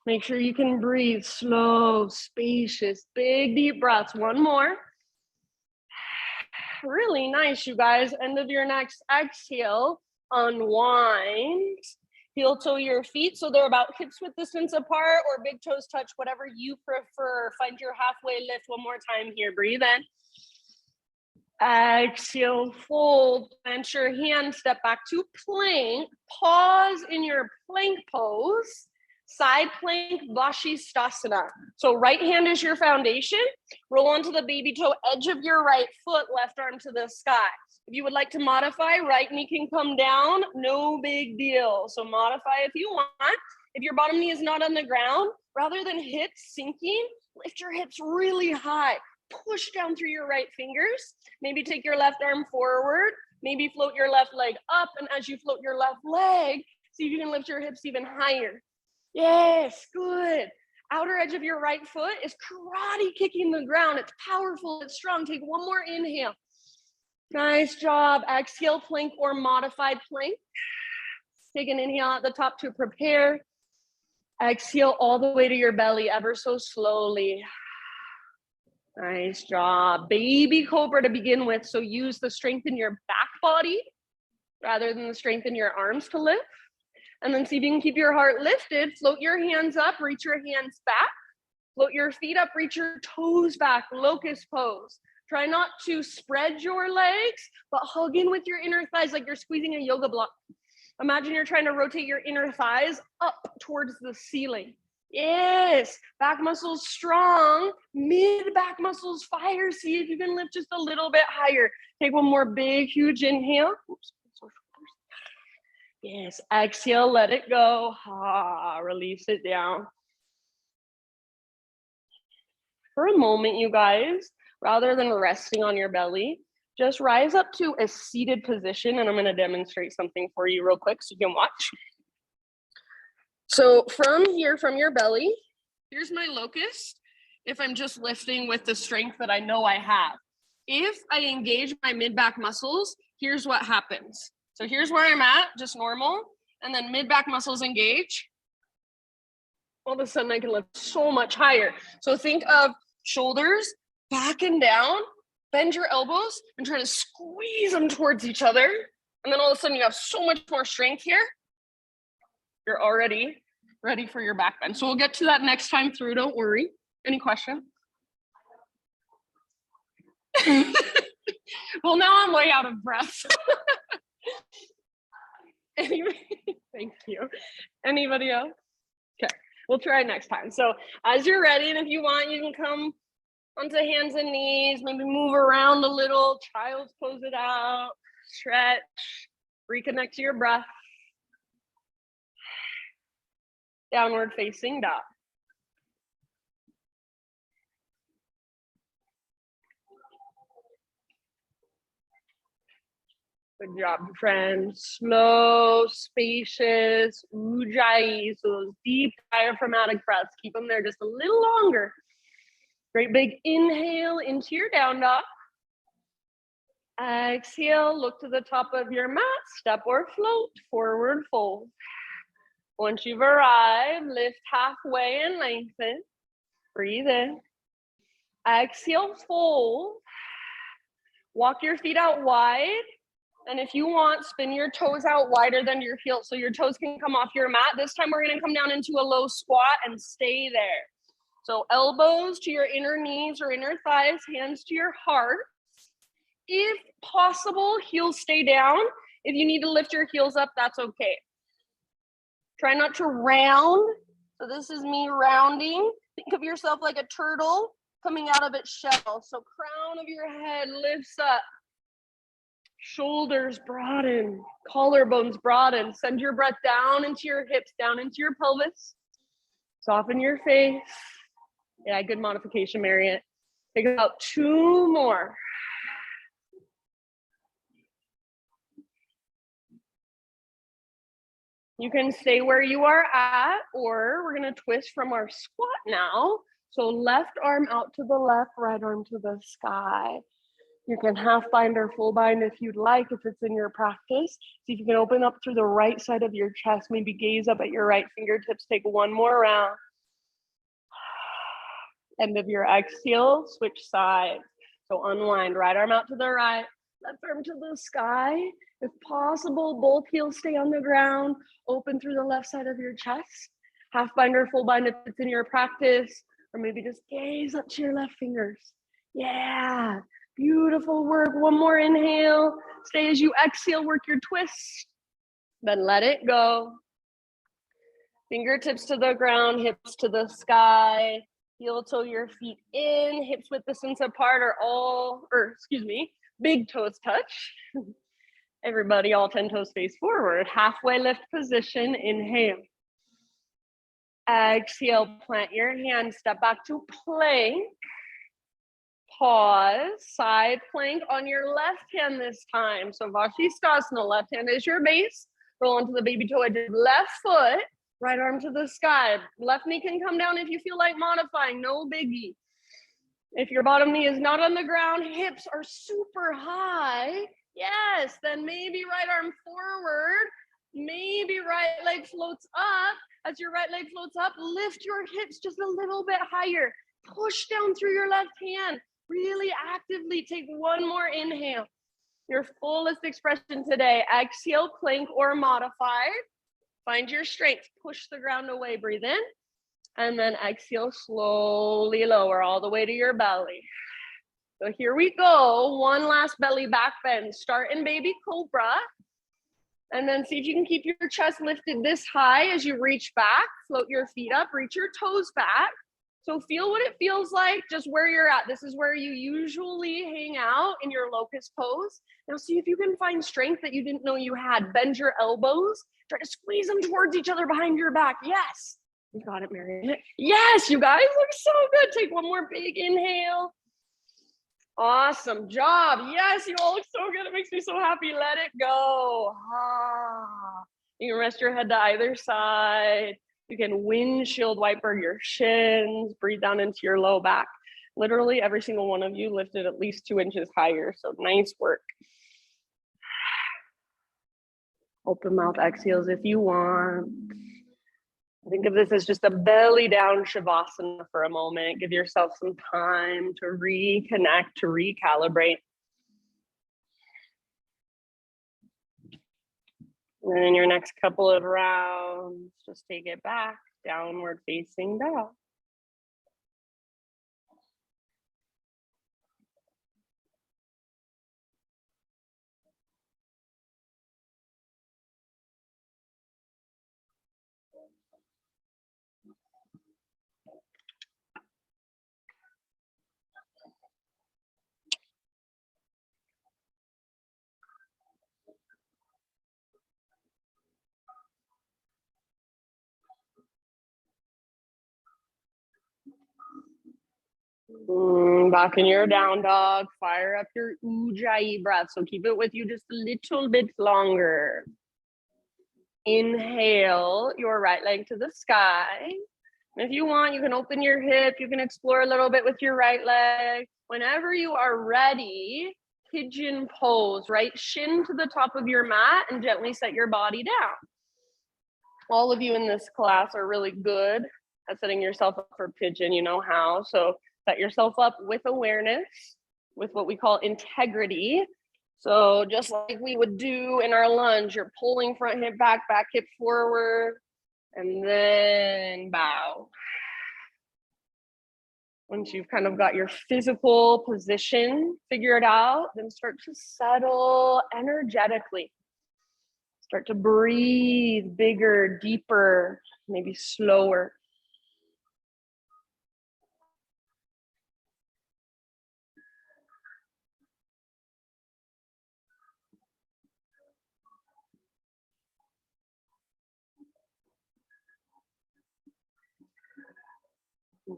[SPEAKER 1] Make sure you can breathe slow, spacious, big, deep breaths. One more. Really nice, you guys. End of your next exhale, unwind. Heel toe your feet so they're about hips width distance apart, or big toes touch, whatever you prefer. Find your halfway lift one more time here. Breathe in. Exhale, fold, plant your hand, step back to plank. Pause in your plank pose. Side plank, Vashisthasana. So right hand is your foundation. Roll onto the baby toe edge of your right foot, left arm to the sky. If you would like to modify, right knee can come down, no big deal. So modify if you want. If your bottom knee is not on the ground, rather than hips sinking, lift your hips really high. Push down through your right fingers. Maybe take your left arm forward. Maybe float your left leg up. And as you float your left leg, see if you can lift your hips even higher. Yes, good. Outer edge of your right foot is karate kicking the ground. It's powerful, it's strong. Take one more inhale. Nice job. Exhale, plank or modified plank. Take an inhale at the top to prepare. Exhale all the way to your belly, ever so slowly. Nice job. Baby Cobra to begin with. So use the strength in your back body rather than the strength in your arms to lift. And then see if you can keep your heart lifted. Float your hands up, reach your hands back. Float your feet up, reach your toes back. Locust pose. Try not to spread your legs, but hug in with your inner thighs like you're squeezing a yoga block. Imagine you're trying to rotate your inner thighs up towards the ceiling. Yes, back muscles strong, mid back muscles fire. See if you can lift just a little bit higher. Take one more big, huge inhale. Oops. Yes, exhale, let it go. Release it down. For a moment, you guys, rather than resting on your belly, just rise up to a seated position, and I'm going to demonstrate something for you real quick so you can watch. So from here, from your belly, here's my locust. If I'm just lifting with the strength that I know I have. If I engage my mid-back muscles, here's what happens. So here's where I'm at, just normal. And then mid-back muscles engage. All of a sudden I can lift so much higher. So think of shoulders back and down, bend your elbows and try to squeeze them towards each other. And then all of a sudden you have so much more strength here. You're already ready for your back bend. So we'll get to that next time through, don't worry. Any questions? Well, now I'm way out of breath. Anyway, thank you. Anybody else? Okay, we'll try next time. So as you're ready, and if you want, you can come onto hands and knees, maybe move around a little, child's pose it out, stretch, reconnect to your breath. Downward facing dog. Good job, friends. Slow, spacious, ujjayi. So those deep diaphragmatic breaths, keep them there just a little longer. Great big inhale into your down dog. Exhale, look to the top of your mat, step or float, forward fold. Once you've arrived, lift halfway and lengthen. Breathe in. Exhale, fold. Walk your feet out wide. And if you want, spin your toes out wider than your heels so your toes can come off your mat. This time we're going to come down into a low squat and stay there. So elbows to your inner knees or inner thighs, hands to your heart. If possible, heels stay down. If you need to lift your heels up, that's okay. Try not to round. So this is me rounding. Think of yourself like a turtle coming out of its shell. So crown of your head lifts up. Shoulders broaden, collarbones broaden. Send your breath down into your hips, down into your pelvis. Soften your face. Yeah, good modification, Marriott. Take about 2 more. You can stay where you are at, or we're going to twist from our squat now. So left arm out to the left, right arm to the sky. You can half bind or full bind if you'd like, if it's in your practice. See if you can open up through the right side of your chest, maybe gaze up at your right fingertips, take 1 more round. End of your exhale, switch sides. So unwind, right arm out to the right, left arm to the sky. If possible, both heels stay on the ground, open through the left side of your chest. Half bind or full bind if it's in your practice, or maybe just gaze up to your left fingers. Yeah. Beautiful work. 1 more inhale. Stay as you exhale, work your twist. Then let it go. Fingertips to the ground, hips to the sky. Heel toe your feet in, hips width distance apart big toes touch. Everybody, all 10 toes face forward. Halfway lift position, inhale. Exhale, plant your hands, step back to plank. Pause, side plank on your left hand this time. So Vashisthasana, left hand is your base. Roll onto the baby toe edge of left foot, right arm to the sky. Left knee can come down if you feel like modifying, no biggie. If your bottom knee is not on the ground, hips are super high. Yes, then maybe right arm forward, maybe right leg floats up. As your right leg floats up, lift your hips just a little bit higher. Push down through your left hand. Really actively take 1 more inhale. Your fullest expression today. Exhale, plank or modified. Find your strength. Push the ground away. Breathe in. And then exhale, slowly lower all the way to your belly. So here we go. 1 last belly back bend. Start in baby cobra. And then see if you can keep your chest lifted this high as you reach back. Float your feet up. Reach your toes back. So feel what it feels like just where you're at. This is where you usually hang out in your locust pose. Now see if you can find strength that you didn't know you had. Bend your elbows. Try to squeeze them towards each other behind your back. Yes. You got it, Marianne. Yes, you guys look so good. Take 1 more big inhale. Awesome job. Yes, you all look so good. It makes me so happy. Let it go. Ah. You can rest your head to either side. You can windshield wiper your shins. Breathe down into your low back. Literally every single one of you lifted at least 2 inches higher. So nice work. Open mouth exhales if you want. Think of this as just a belly down Shavasana for a moment. Give yourself some time to reconnect, to recalibrate. And then in your next couple of rounds, just take it back, downward facing dog. Back in your down dog, fire up your Ujjayi breath. So keep it with you just a little bit longer. Inhale your right leg to the sky. If you want, you can open your hip. You can explore a little bit with your right leg. Whenever you are ready, pigeon pose, right shin to the top of your mat and gently set your body down. All of you in this class are really good at setting yourself up for pigeon. You know how. So set yourself up with awareness, with what we call integrity. So just like we would do in our lunge, you're pulling front hip back, back hip forward, and then bow. Once you've kind of got your physical position figured out, then start to settle energetically. Start to breathe bigger, deeper, maybe slower.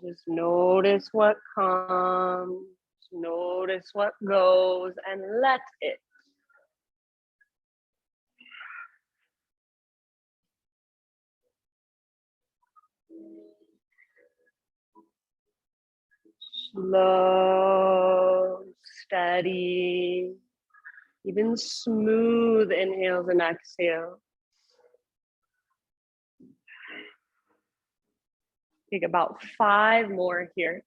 [SPEAKER 1] Just notice what comes, notice what goes, and let it. Slow, steady, even smooth inhales and exhales. Take about 5 more here.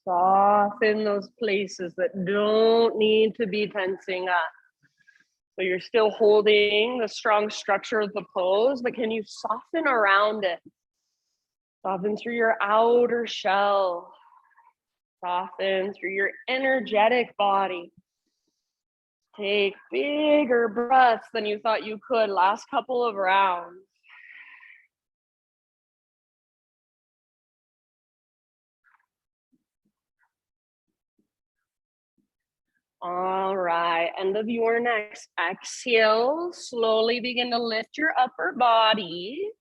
[SPEAKER 1] Soften those places that don't need to be tensing up. So you're still holding the strong structure of the pose, but can you soften around it? Soften through your outer shell. Soften through your energetic body. Take bigger breaths than you thought you could last couple of rounds. All right, end of your next exhale. Slowly begin to lift your upper body.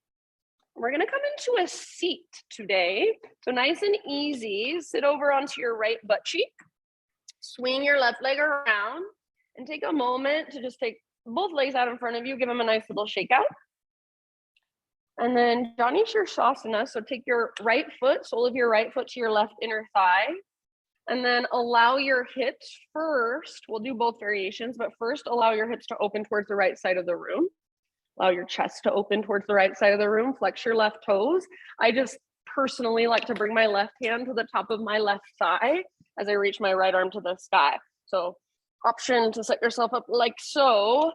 [SPEAKER 1] We're gonna come into a seat today. So nice and easy, sit over onto your right butt cheek, swing your left leg around, and take a moment to just take both legs out in front of you, give them a nice little shake out. And then Jani Shirshasana, so take your right foot, sole of your right foot to your left inner thigh, and then allow your hips first, we'll do both variations, but first allow your hips to open towards the right side of the room. Allow your chest to open towards the right side of the room, flex your left toes. I just personally like to bring my left hand to the top of my left thigh as I reach my right arm to the sky. So option to set yourself up like so.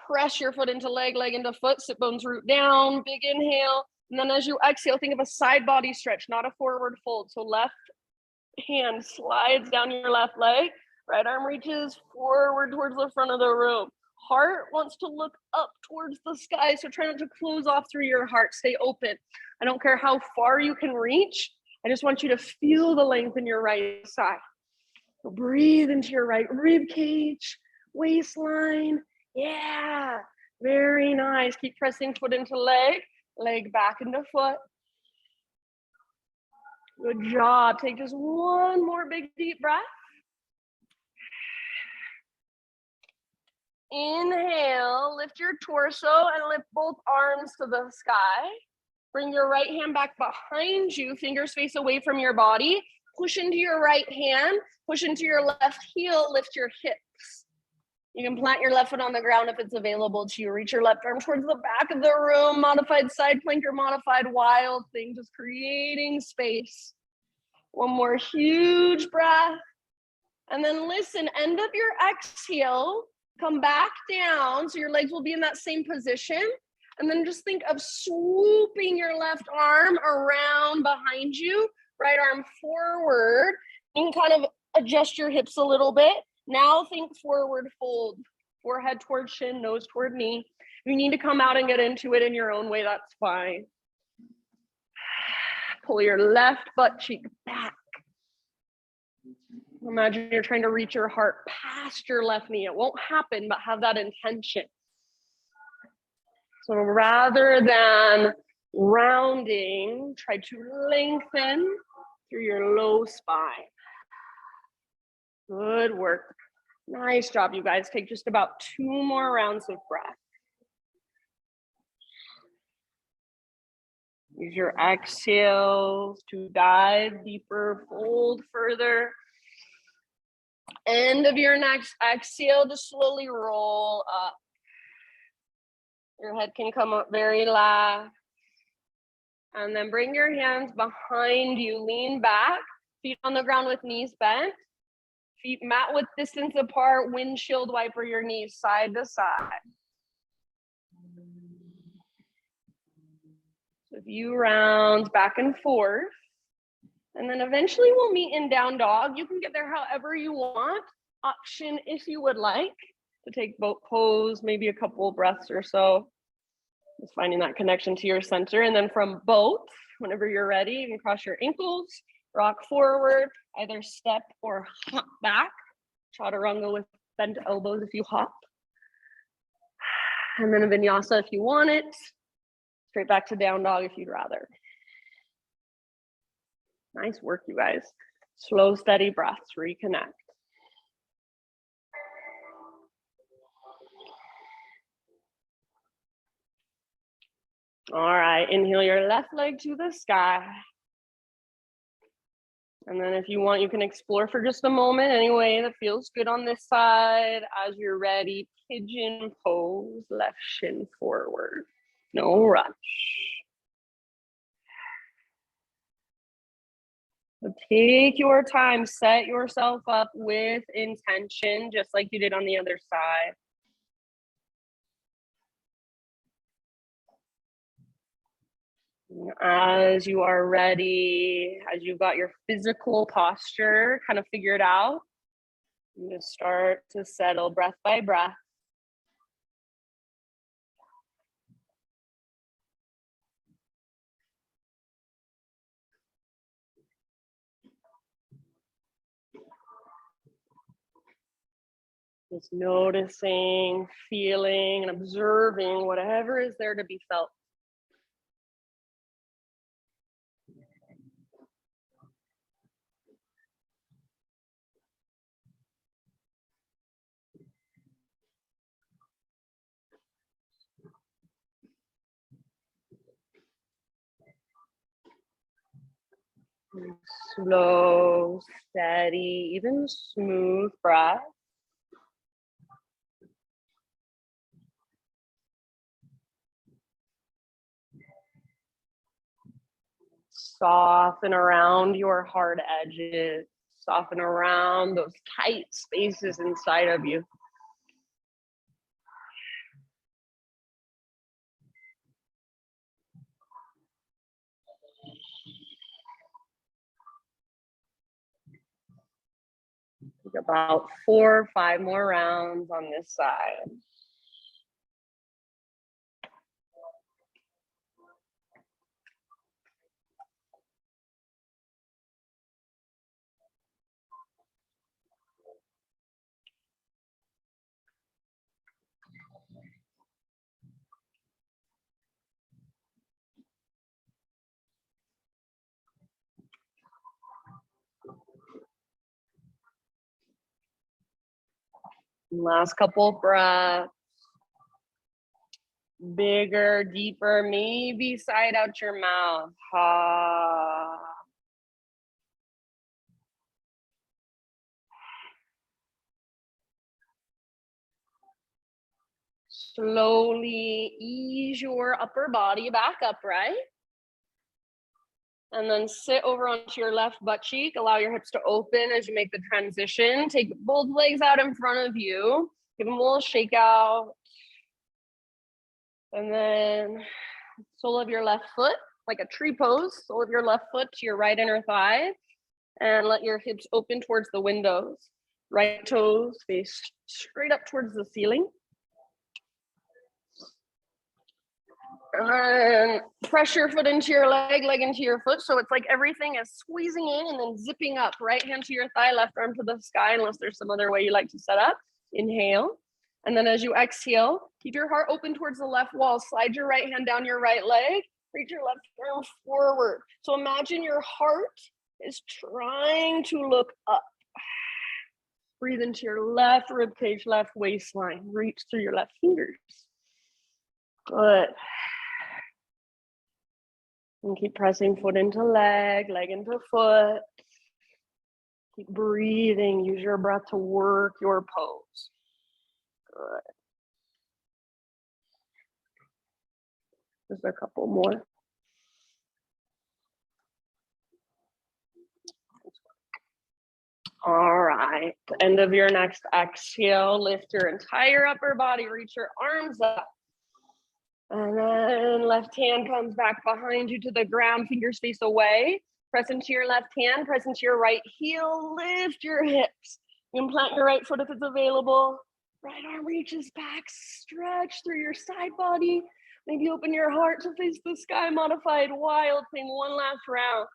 [SPEAKER 1] Press your foot into leg, leg into foot, sit bones root down, big inhale. And then as you exhale, think of a side body stretch, not a forward fold. So left hand slides down your left leg, right arm reaches forward towards the front of the room. Heart wants to look up towards the sky, so try not to close off through your heart. Stay open. I don't care how far you can reach. I just want you to feel the length in your right side. So breathe into your right rib cage, waistline. Yeah, very nice. Keep pressing foot into leg, leg back into foot. Good job. Take just one more big deep breath. Inhale, lift your torso and lift both arms to the sky. Bring your right hand back behind you, fingers face away from your body. Push into your right hand, push into your left heel, lift your hips. You can plant your left foot on the ground if it's available to you. Reach your left arm towards the back of the room, modified side plank or modified wild thing, just creating space. One more huge breath. And then listen, end of your exhale, come back down so your legs will be in that same position. And then just think of swooping your left arm around behind you, right arm forward. You can kind of adjust your hips a little bit. Now think forward fold, forehead toward shin, nose toward knee. If you need to come out and get into it in your own way, that's fine. Pull your left butt cheek back. Imagine you're trying to reach your heart past your left knee. It won't happen, but have that intention. So rather than rounding, try to lengthen through your low spine. Good work. Nice job, you guys. Take just about 2 more rounds of breath. Use your exhales to dive deeper, fold further. End of your next exhale, just slowly roll up. Your head can come up very last. And then bring your hands behind you, lean back, feet on the ground with knees bent. Feet mat width distance apart, windshield wiper your knees side to side. So a few rounds back and forth. And then eventually we'll meet in down dog. You can get there however you want. Option if you would like to take boat pose, maybe a couple breaths or so. Just finding that connection to your center. And then from boat, whenever you're ready, you can cross your ankles, rock forward, either step or hop back. Chaturanga with bent elbows if you hop. And then a vinyasa if you want it. Straight back to down dog if you'd rather. Nice work, you guys. Slow, steady breaths, reconnect. All right, inhale your left leg to the sky. And then if you want, you can explore for just a moment any way that feels good on this side. As you're ready, pigeon pose, left shin forward. No rush. So take your time, set yourself up with intention, just like you did on the other side. As you are ready, as you've got your physical posture kind of figured out, you just start to settle breath by breath. Just noticing, feeling, and observing whatever is there to be felt. Slow, steady, even smooth breath. Soften around your hard edges. Soften around those tight spaces inside of you. Take about 4 or 5 more rounds on this side. Last couple breaths. Bigger, deeper, maybe side out your mouth. Ha. Slowly ease your upper body back upright. And then sit over onto your left butt cheek. Allow your hips to open as you make the transition. Take both legs out in front of you. Give them a little shake out. And then sole of your left foot, like a tree pose, sole of your left foot to your right inner thigh. And let your hips open towards the windows. Right toes face straight up towards the ceiling. And then press your foot into your leg, leg into your foot. So it's like everything is squeezing in and then zipping up. Right hand to your thigh, left arm to the sky, unless there's some other way you like to set up. Inhale. And then as you exhale, keep your heart open towards the left wall. Slide your right hand down your right leg. Reach your left arm forward. So imagine your heart is trying to look up. Breathe into your left rib cage, left waistline. Reach through your left fingers. Good. And keep pressing foot into leg, leg into foot. Keep breathing. Use your breath to work your pose. Good. Just a couple more. All right. End of your next exhale. Lift your entire upper body. Reach your arms up. And then left hand comes back behind you to the ground, fingers face away. Press into your left hand, press into your right heel, lift your hips. You can plant your right foot if it's available. Right arm reaches back, stretch through your side body. Maybe open your heart to face the sky, modified wild thing, one last round.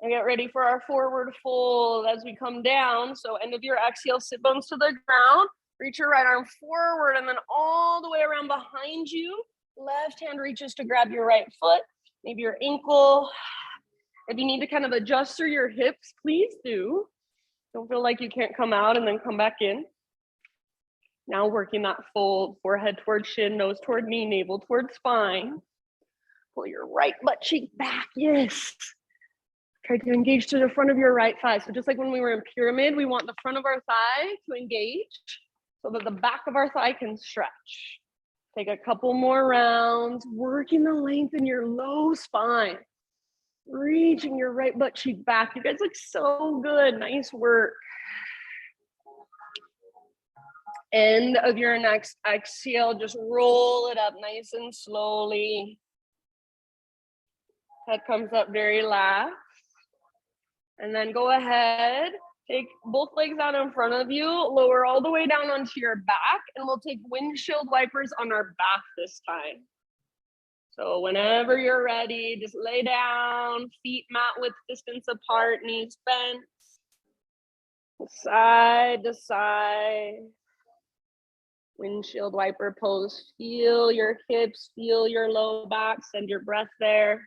[SPEAKER 1] And get ready for our forward fold as we come down. So end of your exhale, sit bones to the ground. Reach your right arm forward and then all the way around behind you. Left hand reaches to grab your right foot, maybe your ankle. If you need to kind of adjust through your hips, please do. Don't feel like you can't come out and then come back in. Now working that fold, forehead towards shin, nose toward knee, navel towards spine. Pull your right butt cheek back, yes. Try to engage to the front of your right thigh. So just like when we were in pyramid, we want the front of our thigh to engage so that the back of our thigh can stretch. Take a couple more rounds, working the length in your low spine. Reaching your right butt cheek back. You guys look so good. Nice work. End of your next exhale, just roll it up nice and slowly. Head comes up very last. And then go ahead, take both legs out in front of you, lower all the way down onto your back, and we'll take windshield wipers on our back this time. So whenever you're ready, just lay down, feet mat width distance apart, knees bent, side to side. Windshield wiper pose, feel your hips, feel your low back, send your breath there.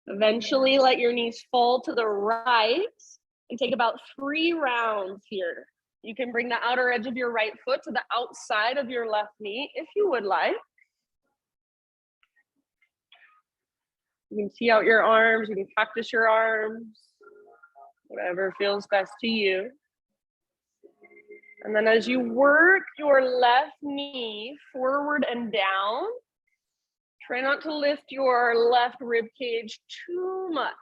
[SPEAKER 1] Eventually let your knees fall to the right and take about 3 rounds here. You can bring the outer edge of your right foot to the outside of your left knee if you would like. You can see out your arms, you can practice your arms, whatever feels best to you. And then as you work your left knee forward and down, try not to lift your left rib cage too much.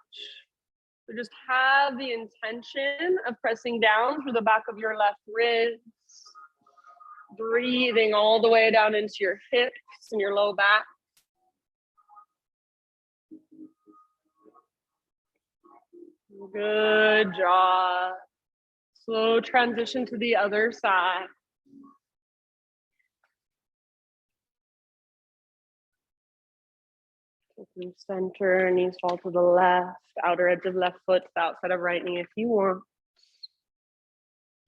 [SPEAKER 1] So just have the intention of pressing down through the back of your left ribs, breathing all the way down into your hips and your low back. Good job. Slow transition to the other side. Taking center, knees fall to the left, outer edge of left foot to the outside of right knee if you want.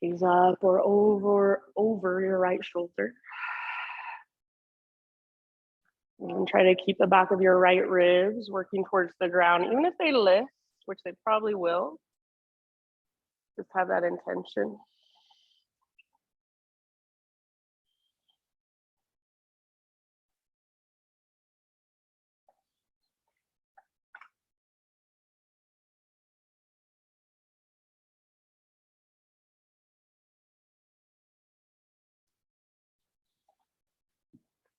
[SPEAKER 1] Gaze up or over your right shoulder. And try to keep the back of your right ribs working towards the ground, even if they lift, which they probably will. Just have that intention.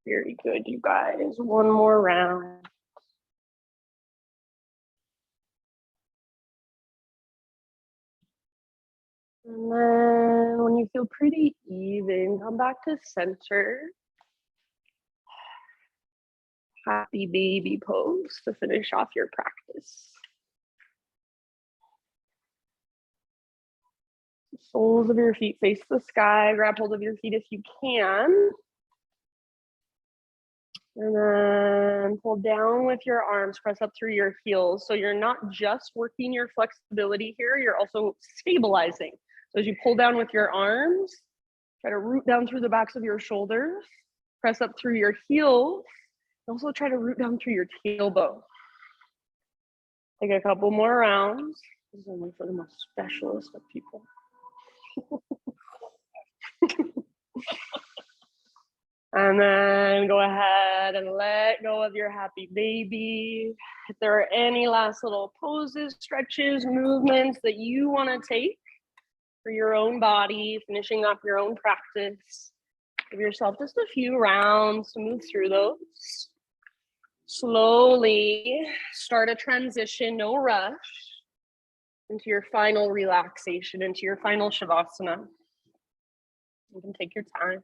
[SPEAKER 1] Very good, you guys. One more round. And then when you feel pretty even, come back to center. Happy baby pose to finish off your practice. Soles of your feet face the sky. Grab hold of your feet if you can. And then pull down with your arms, press up through your heels. So you're not just working your flexibility here, you're also stabilizing. So as you pull down with your arms, try to root down through the backs of your shoulders, press up through your heels, and also try to root down through your tailbone. Take a couple more rounds. This is only for the most specialist of people. And then go ahead and let go of your happy baby. If there are any last little poses, stretches, movements that you want to take for your own body, finishing up your own practice, give yourself just a few rounds to move through those. Slowly start a transition, no rush, into your final relaxation, into your final Shavasana. You can take your time.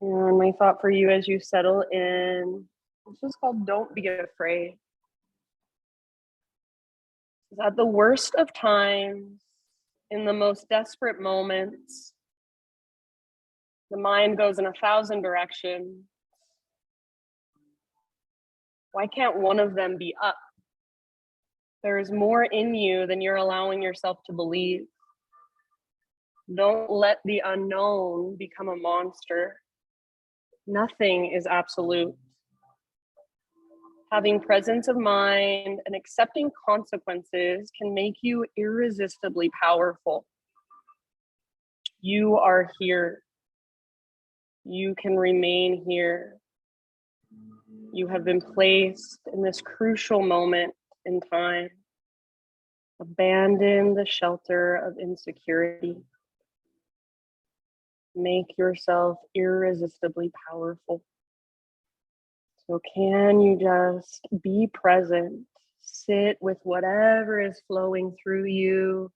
[SPEAKER 1] And my thought for you as you settle in, this is called Don't Be Afraid. At the worst of times, in the most desperate moments, the mind goes in 1,000 directions. Why can't one of them be up? There is more in you than you're allowing yourself to believe. Don't let the unknown become a monster. Nothing is absolute. Having presence of mind and accepting consequences can make you irresistibly powerful. You are here. You can remain here. You have been placed in this crucial moment in time. Abandon the shelter of insecurity. Make yourself irresistibly powerful. So can you just be present, sit with whatever is flowing through you,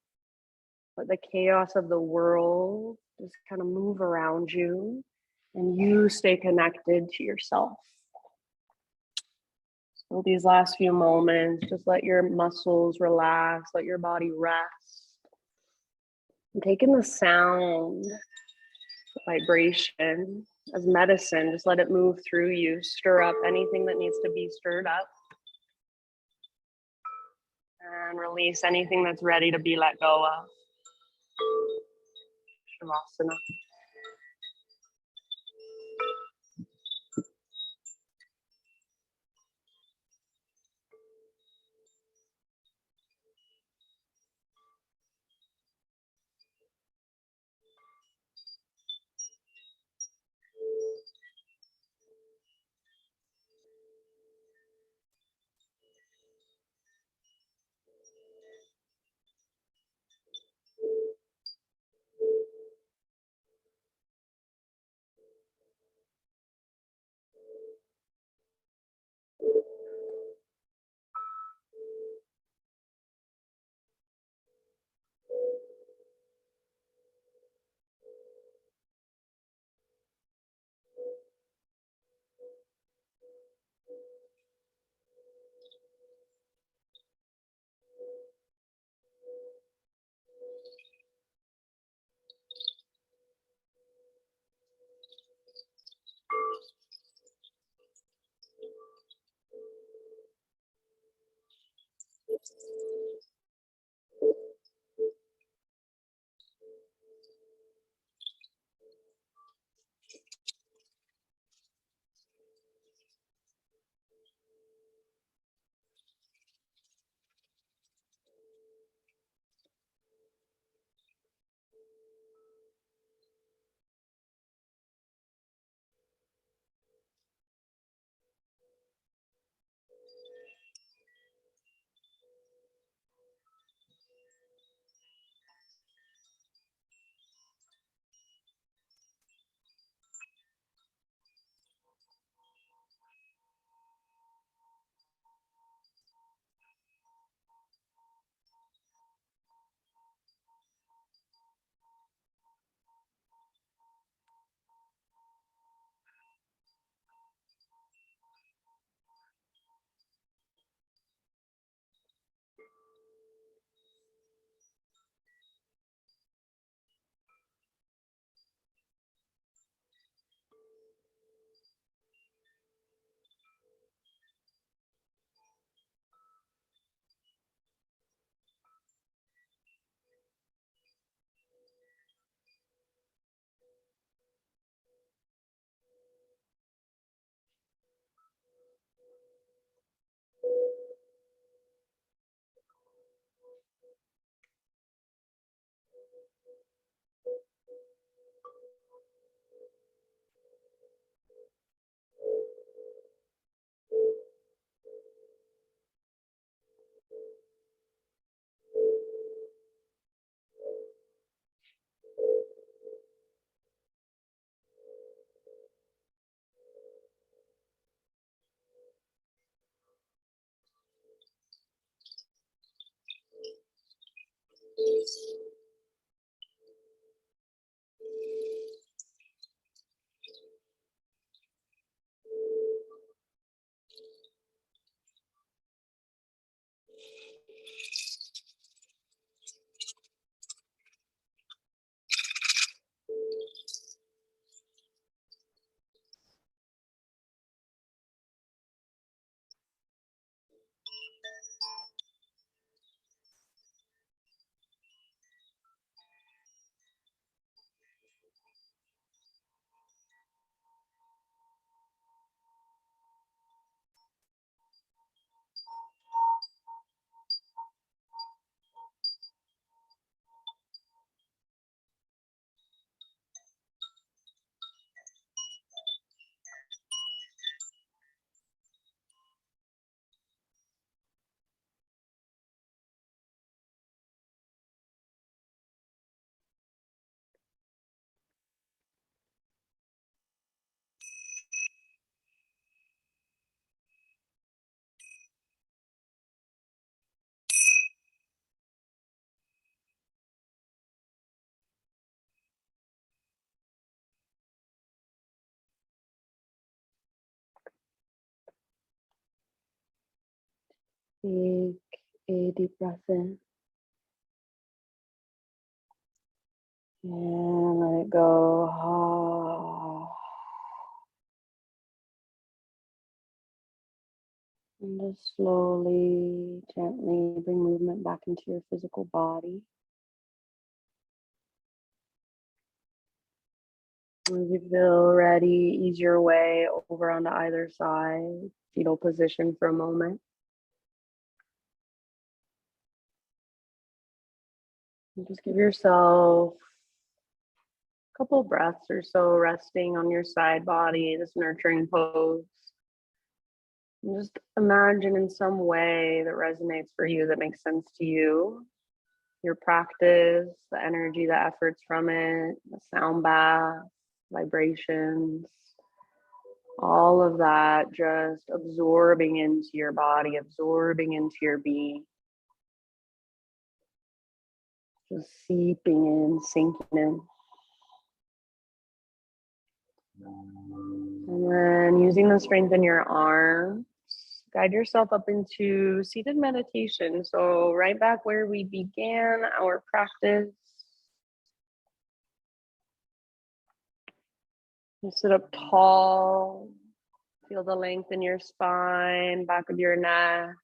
[SPEAKER 1] let the chaos of the world just kind of move around you, and you stay connected to yourself. So these last few moments, just let your muscles relax, let your body rest. And take in the sound, vibration as medicine. Just let it move through you, stir up anything that needs to be stirred up, and release anything that's ready to be let go of. Shavasana. Take a deep breath in and let it go. And just slowly, gently bring movement back into your physical body. As you feel ready, ease your way over onto either side, fetal position for a moment. And just give yourself a couple breaths or so resting on your side body, this nurturing pose. And just imagine in some way that resonates for you, that makes sense to you. Your practice, the energy, the efforts from it, the sound bath, vibrations, all of that just absorbing into your body, absorbing into your being. Just seeping in, sinking in. And then using the strength in your arms, guide yourself up into seated meditation. So right back where we began our practice. You sit up tall, feel the length in your spine, back of your neck.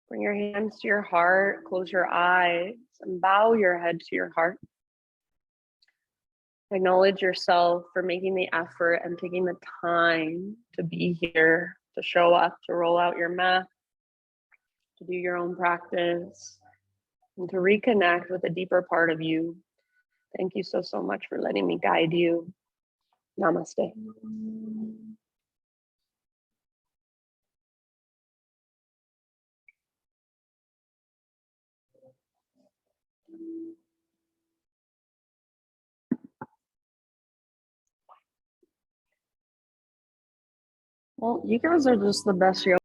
[SPEAKER 1] Bring your hands to your heart, close your eyes, and bow your head to your heart. Acknowledge yourself for making the effort and taking the time to be here, to show up, to roll out your mat, to do your own practice, and to reconnect with a deeper part of you. Thank you so, so much for letting me guide you. Namaste. Well, you guys are just the best yoga